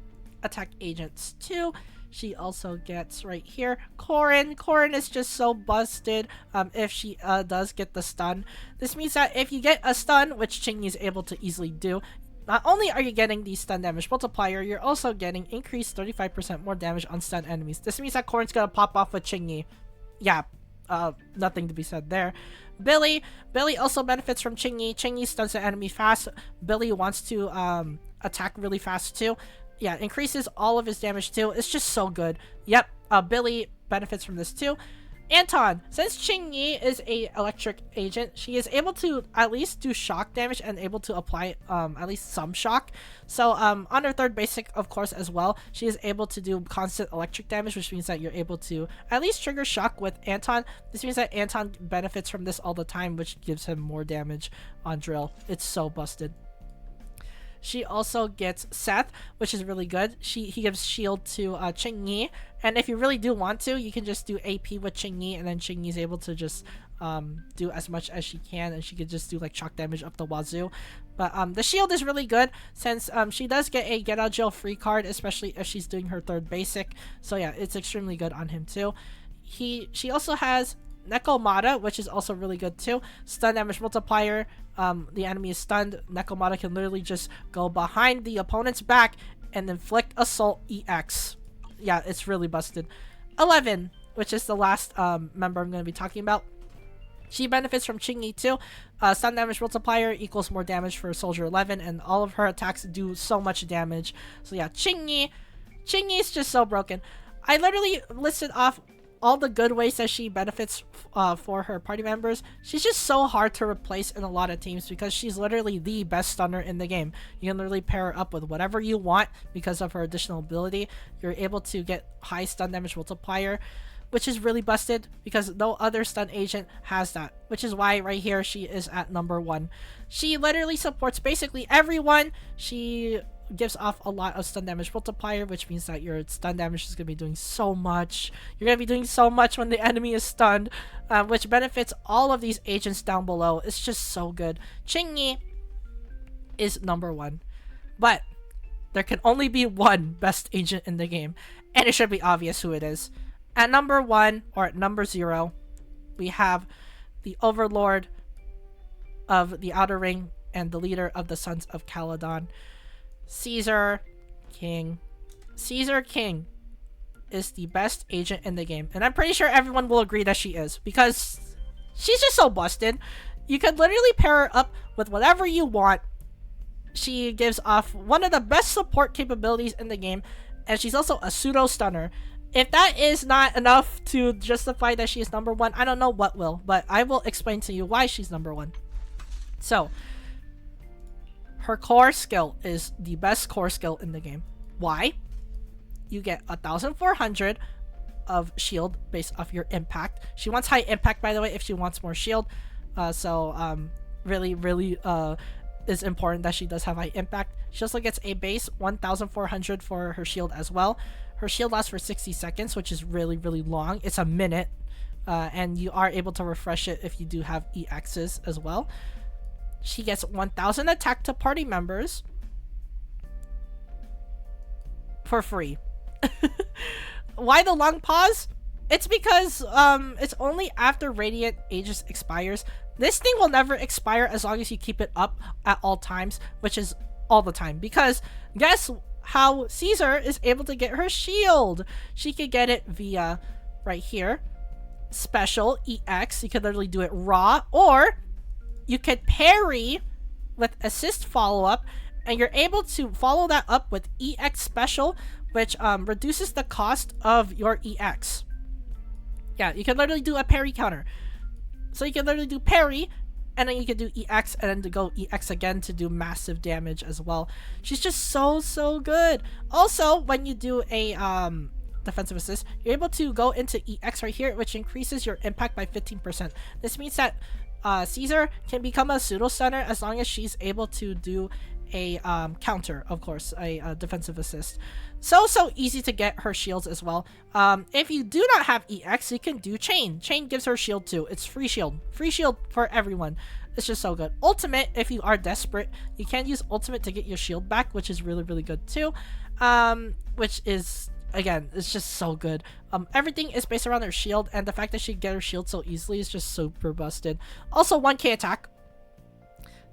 attack agents too. She also gets right here Corrin. Corrin is just so busted if she does get the stun. This means that if you get a stun, which Qingyi is able to easily do, not only are you getting the stun damage multiplier, you're also getting increased 35% more damage on stun enemies. This means that Corrin's gonna pop off with Qingyi. Yeah, nothing to be said there. Billy also benefits from Qingyi. Qingyi stuns the enemy fast. Billy wants to attack really fast too. Yeah, increases all of his damage too. It's just so good. Yep, Billy benefits from this too. Anton, since Qingyi is a electric agent, she is able to at least do shock damage and able to apply at least some shock. So on her third basic, of course, as well, she is able to do constant electric damage, which means that you're able to at least trigger shock with Anton. This means that Anton benefits from this all the time, which gives him more damage on drill. It's so busted. She also gets Seth, which is really good. He gives shield to Qingyi, and if you really do want to, you can just do AP with Qingyi, and then Qingyi is able to just do as much as she can, and she could just do like shock damage up the wazoo. But the shield is really good since she does get a get out jail free card, especially if she's doing her third basic. So yeah, it's extremely good on him too. She also has Nekomata, which is also really good too. Stun damage multiplier. The enemy is stunned. Nekomata can literally just go behind the opponent's back and inflict assault EX. Yeah, it's really busted. 11, which is the last member I'm going to be talking about. She benefits from Chingy too. Stun damage multiplier equals more damage for Soldier 11, and all of her attacks do so much damage. So yeah, Chingy is just so broken. I literally listed off all the good ways that she benefits for her party members. She's just so hard to replace in a lot of teams because she's literally the best stunner in the game. You can literally pair her up with whatever you want because of her additional ability. You're able to get high stun damage multiplier, which is really busted because no other stun agent has that, which is why right here she is at number 1. She literally supports basically everyone. She gives off a lot of stun damage multiplier, which means that your stun damage is going to be doing so much. You're going to be doing so much when the enemy is stunned, which benefits all of these agents down below. It's just so good. Chingy is number 1, but there can only be one best agent in the game, and it should be obvious who it is. At number 1, or at number 0, we have the Overlord of the Outer Ring and the leader of the Sons of Caledon, Caesar King. Caesar King is the best agent in the game, and I'm pretty sure everyone will agree that she is because she's just so busted. You could literally pair her up with whatever you want. She gives off one of the best support capabilities in the game, and she's also a pseudo stunner. If that is not enough to justify that she is number 1, I don't know what will, but I will explain to you why she's number 1. So her core skill is the best core skill in the game. Why? You get 1,400 of shield based off your impact. She wants high impact, by the way, if she wants more shield. Really is important that she does have high impact. She also gets a base 1,400 for her shield as well. Her shield lasts for 60 seconds, which is really long. It's a minute, and you are able to refresh it if you do have EXs as well. She gets 1,000 attack to party members for free. Why the long pause? It's because it's only after Radiant Aegis expires. This thing will never expire as long as you keep it up at all times, which is all the time. Because guess how Caesar is able to get her shield? She could get it via right here, special EX. You could literally do it raw, or you could parry with assist follow-up, and you're able to follow that up with EX special, which reduces the cost of your EX. Yeah, you can literally do a parry counter. So you can literally do parry, and then you can do EX, and then to go EX again to do massive damage as well. She's just so good. Also, when you do a defensive assist, you're able to go into EX right here, which increases your impact by 15%. This means that Caesar can become a pseudo stunner as long as she's able to do a counter, of course, a defensive assist. So easy to get her shields as well. If you do not have EX, you can do Chain. Chain gives her shield too. It's free shield for everyone. It's just so good. Ultimate, if you are desperate, you can use ultimate to get your shield back, which is really good too. Which is, again, it's just so good. Everything is based around her shield, and the fact that she can get her shield so easily is just super busted. Also 1k attack.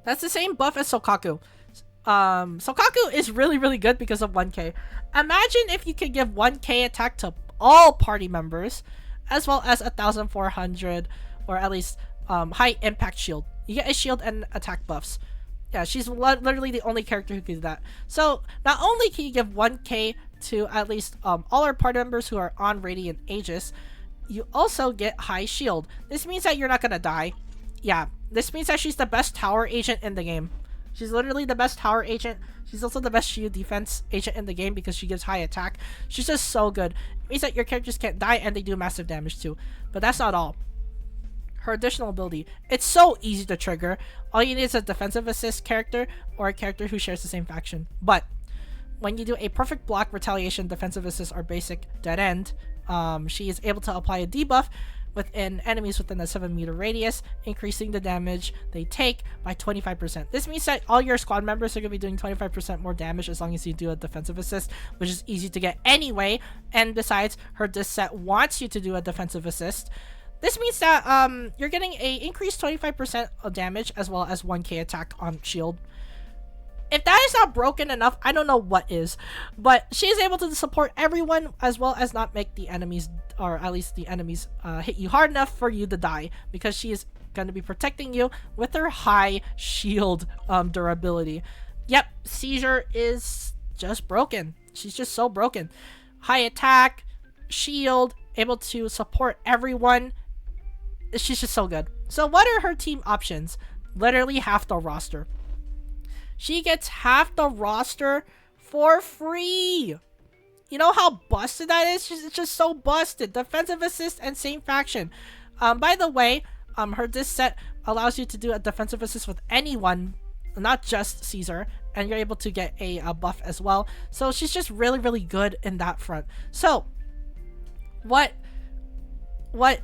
That's the same buff as Sokaku. Sokaku is really good because of 1k. Imagine if you could give 1k attack to all party members, as well as 1,400, or at least high impact shield. You get a shield and attack buffs. Yeah, she's literally the only character who can do that. So not only can you give 1k to at least all our party members who are on Radiant Aegis, you also get high shield. This means that you're not gonna die. Yeah, this means that she's the best tower agent in the game. She's literally the best tower agent. She's also the best shield defense agent in the game because she gives high attack. She's just so good. It means that your characters can't die and they do massive damage too. But that's not all. Her additional ability, it's so easy to trigger. All you need is a defensive assist character or a character who shares the same faction. But when you do a perfect block, retaliation, defensive assist, or basic dead end, she is able to apply a debuff, within enemies within a 7-meter radius, increasing the damage they take by 25%. This means that all your squad members are going to be doing 25% more damage as long as you do a defensive assist, which is easy to get anyway. And besides, her disc set wants you to do a defensive assist. This means that you're getting a increased 25% of damage as well as 1k attack on shield. If that is not broken enough, I don't know what is. But she is able to support everyone as well as not make the enemies, or at least the enemies, hit you hard enough for you to die, because she is going to be protecting you with her high shield durability. Yep, Seizure is just broken. She's just so broken. High attack, shield, able to support everyone. She's just so good. So what are her team options? Literally half the roster. She gets half the roster for free. You know how busted that is? It's just so busted. Defensive assist and same faction. By the way, her disc set allows you to do a defensive assist with anyone, not just Caesar, and you're able to get a buff as well. So she's just really, really good in that front. So what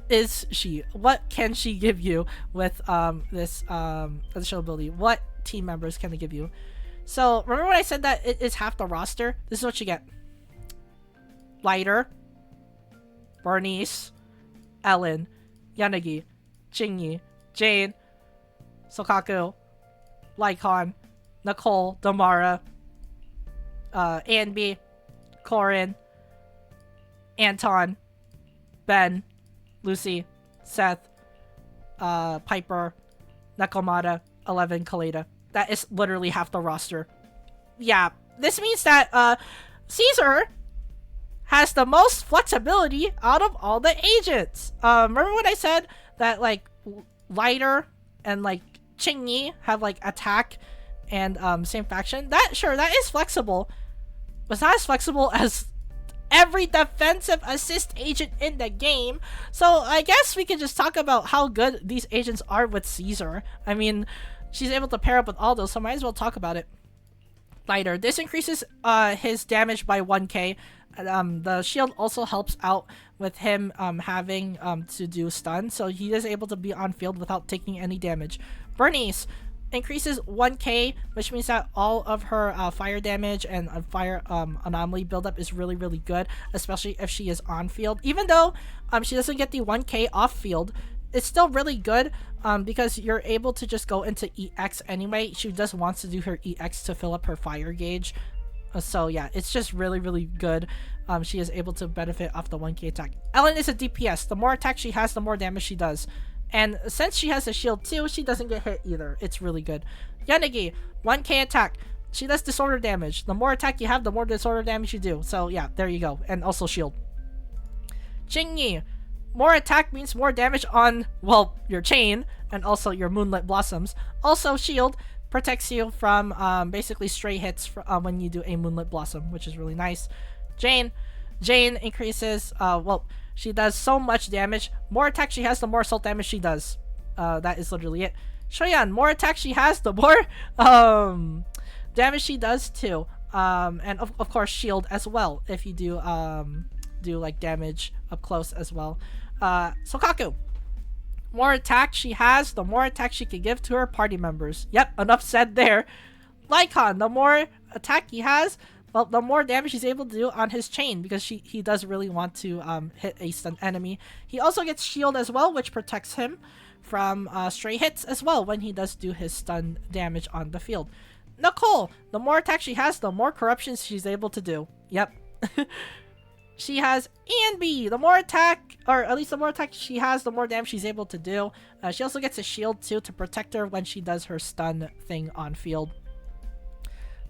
is she? What can she give you with this additional ability? What team members can they give you? So remember when I said that it is half the roster? This is what you get. Lighter, Bernice, Ellen, Yanagi, Jingyi, Jane, Sokaku, Lycon, Nicole, Damara, Anby, Corin, Anton, Ben, Lucy, Seth, Piper, Nakamata, 11, Kaleda. That is literally half the roster. Yeah, this means that Caesar has the most flexibility out of all the agents. Remember when I said that like Lighter and like Qingyi have like attack and same faction? That is flexible, but it's not as flexible as every defensive assist agent in the game. So I guess we can just talk about how good these agents are with Caesar. I mean, she's able to pair up with all those, so might as well talk about it. Lighter. This increases his damage by 1k. The shield also helps out with him having to do stun, so he is able to be on field without taking any damage. Bernice increases 1k, which means that all of her fire damage and fire anomaly buildup is really, really good, especially if she is on field. Even though she doesn't get the 1k off field, it's still really good because you're able to just go into EX anyway. She just wants to do her EX to fill up her fire gauge. So yeah, it's just really, really good. She is able to benefit off the 1k attack. Ellen is a DPS. The more attack she has, the more damage she does. And since she has a shield too, she doesn't get hit either. It's really good. Yanagi, 1k attack. She does disorder damage. The more attack you have, the more disorder damage you do. So yeah, there you go. And also shield. Qingyi, more attack means more damage on, well, your chain and also your Moonlit Blossoms. Also shield protects you from basically stray hits when you do a Moonlit Blossom, which is really nice. Jane increases, well, she does so much damage. More attack she has, the more assault damage she does. That is literally it. Shoyan, more attack she has, the more damage she does too. And of course shield as well, if you do like damage up close as well. Sokaku, more attack she has, the more attack she can give to her party members. Yep, enough said there. Lycon, the more attack he has, well, the more damage he's able to do on his chain, because he does really want to hit a stun enemy. He also gets shield as well, which protects him from stray hits as well when he does do his stun damage on the field. Nicole, the more attack she has, the more corruptions she's able to do. Yep. She has Anby. The more attack, or at least the more attack she has, the more damage she's able to do. She also gets a shield too to protect her when she does her stun thing on field.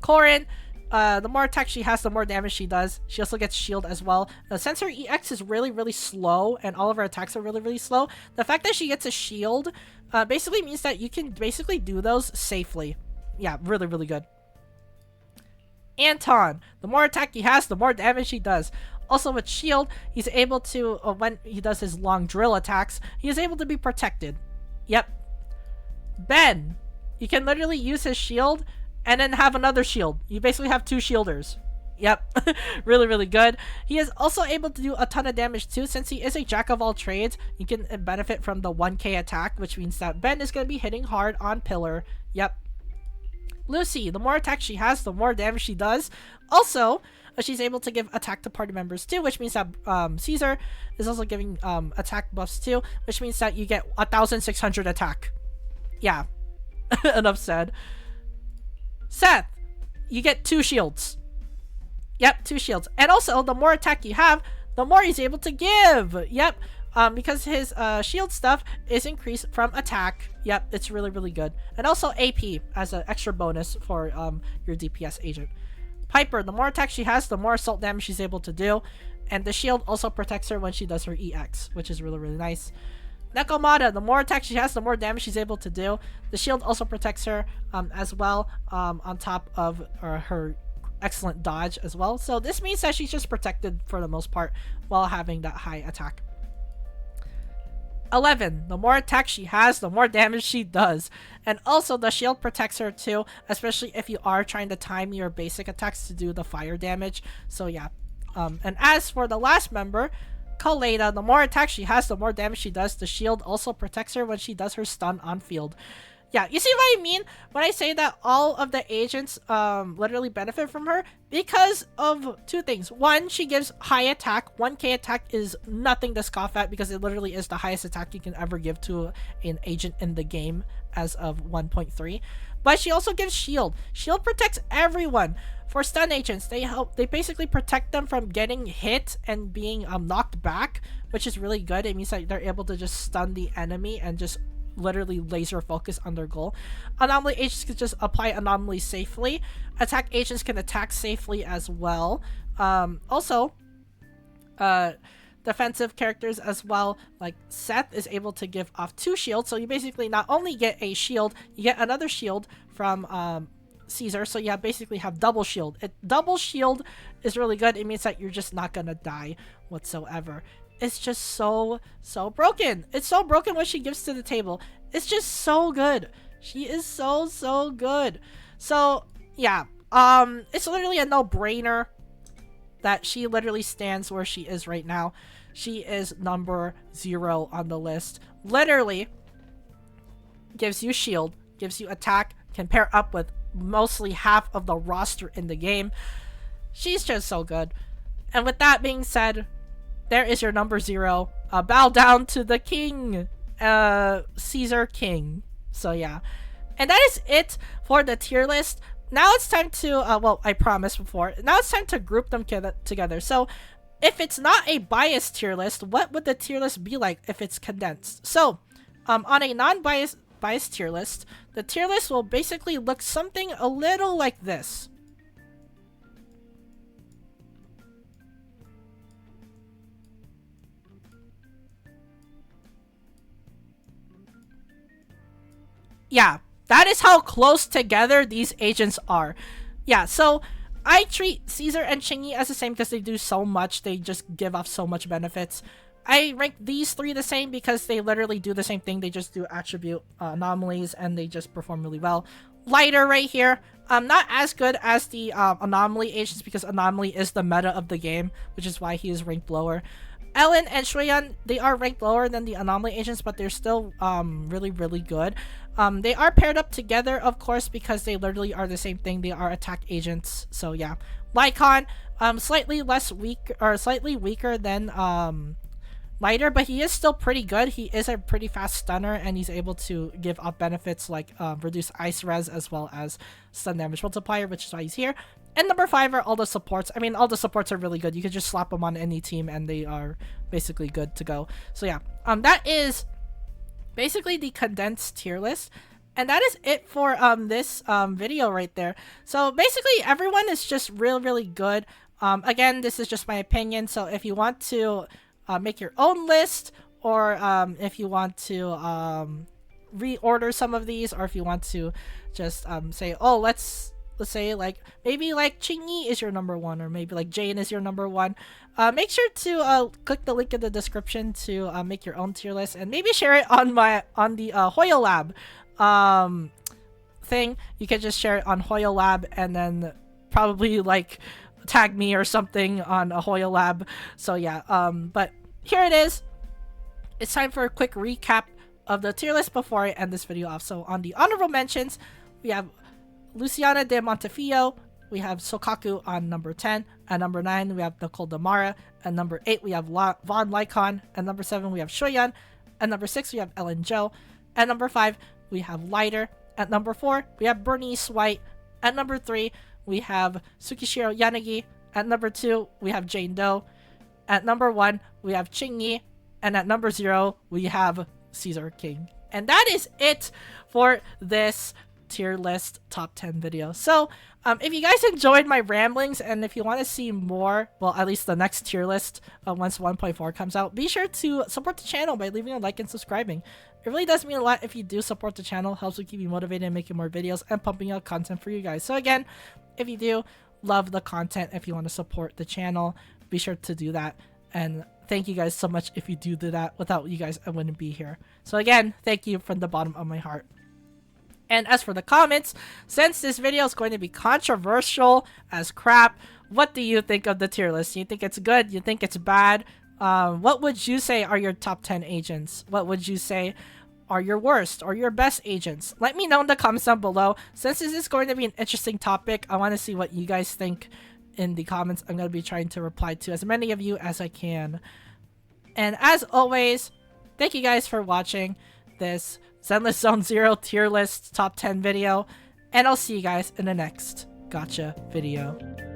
Corin, the more attack she has, the more damage she does. She also gets shield as well. Since her EX is really, really slow and all of her attacks are really, really slow, the fact that she gets a shield basically means that you can basically do those safely. Yeah, really, really good. Anton, the more attack he has, the more damage he does. Also with shield, he's able to, when he does his long drill attacks, he is able to be protected. Yep. Ben, you can literally use his shield and then have another shield. You basically have two shielders. Yep, really, really good. He is also able to do a ton of damage too. Since he is a jack of all trades, you can benefit from the 1k attack, which means that Ben is going to be hitting hard on pillar. Yep. Lucy, the more attack she has, the more damage she does. Also, she's able to give attack to party members too, which means that Caesar is also giving attack buffs too, which means that you get 1,600 attack. Yeah, enough said. Seth, you get 2 shields. Yep, 2 shields. And also, the more attack you have, the more he's able to give. Yep. Because his shield stuff is increased from attack. Yep, it's really, really good. And also AP as an extra bonus for your DPS agent. Piper, the more attack she has, the more assault damage she's able to do. And the shield also protects her when she does her EX, which is really, really nice. Nekomata, the more attack she has, the more damage she's able to do. The shield also protects her as well, on top of her excellent dodge as well. So this means that she's just protected for the most part while having that high attack. 11, the more attack she has, the more damage she does. And also the shield protects her too, especially if you are trying to time your basic attacks to do the fire damage. So yeah. And as for the last member, Kaleda, the more attack she has, the more damage she does. The shield also protects her when she does her stun on field. Yeah, you see what I mean when I say that all of the agents literally benefit from her? Because of 2 things. One, she gives high attack. 1k attack is nothing to scoff at because it literally is the highest attack you can ever give to an agent in the game as of 1.3. But she also gives shield. Shield protects everyone. For stun agents, they basically protect them from getting hit and being knocked back, which is really good. It means that they're able to just stun the enemy and just literally laser focus on their goal. Anomaly agents can just apply anomaly safely. Attack agents can attack safely as well. Also, defensive characters as well, like Seth is able to give off 2 shields, so you basically not only get a shield, you get another shield from Caesar, so you basically have double shield. Double shield is really good. It means that you're just not gonna die whatsoever. It's just so broken. It's so broken what she gives to the table. It's just so good. She is so good. So yeah, it's literally a no-brainer that she literally stands where she is right now. She is number 0 on the list. Literally gives you shield, gives you attack, can pair up with mostly half of the roster in the game. She's just so good. And with that being said, there is your number 0. Bow down to the king, Caesar King. So yeah. And that is it for the tier list. Now it's time to, well, I promised before. Now it's time to group them together. So if it's not a biased tier list, what would the tier list be like if it's condensed? So on a non-biased tier list, the tier list will basically look something a little like this. Yeah, that is how close together these agents are. Yeah, so I treat Caesar and Chingy as the same because they do so much. They just give off so much benefits. I rank these 3 the same because they literally do the same thing. They just do attribute anomalies and they just perform really well. Lighter right here. Not as good as the anomaly agents because anomaly is the meta of the game, which is why he is ranked lower. Ellen and Shuyan, they are ranked lower than the anomaly agents, but they're still really, really good. They are paired up together, of course, because they literally are the same thing. They are attack agents, so yeah. Lycon, slightly weaker than Lighter, but he is still pretty good. He is a pretty fast stunner, and he's able to give up benefits like reduce ice res as well as stun damage multiplier, which is why he's here. And number 5 are all the supports. I mean, all the supports are really good. You can just slap them on any team, and they are basically good to go. So yeah, that is basically the condensed tier list. And that is it for this video right there. So basically, everyone is just really good. Again, this is just my opinion. So if you want to make your own list, or if you want to reorder some of these, or if you want to just say, oh, let's say like maybe like Chingy is your number 1, or maybe like Jane is your number 1, make sure to click the link in the description to make your own tier list, and maybe share it on the Hoyo Lab thing. You can just share it on Hoyo Lab, and then probably like tag me or something on Ahoya Lab. So yeah, but here it is. It's time for a quick recap of the tier list before I end this video off. So on the honorable mentions, we have Luciana de Montefiore, we have Sokaku on number 10. At number 9, we have Nicole Damara. At number 8, we have Von Lycon. At number 7, we have Shoyan. At number 6, we have Ellen Jo. At number 5, we have Lighter. At number 4, we have Bernice White. At number 3, we have Tsukishiro Yanagi. At number 2, we have Jane Doe. At number 1, we have Ching-Yi. And at number 0, we have Caesar King. And that is it for this tier list top 10 video. So if you guys enjoyed my ramblings and if you want to see more, well, at least the next tier list once 1.4 comes out, be sure to support the channel by leaving a like and subscribing. It really does mean a lot if you do support the channel. Helps with keeping me motivated and making more videos and pumping out content for you guys. So again, if you do love the content, if you want to support the channel, be sure to do that. And thank you guys so much. If you do that, without you guys, I wouldn't be here. So again, thank you from the bottom of my heart. And as for the comments, since this video is going to be controversial as crap, what do you think of the tier list? You think it's good? You think it's bad? What would you say are your top 10 agents? What would you say are your worst or your best agents? Let me know in the comments down below. Since this is going to be an interesting topic, I want to see what you guys think in the comments. I'm going to be trying to reply to as many of you as I can. And as always, thank you guys for watching this Zenless Zone Zero tier list top 10 video, and I'll see you guys in the next gotcha video.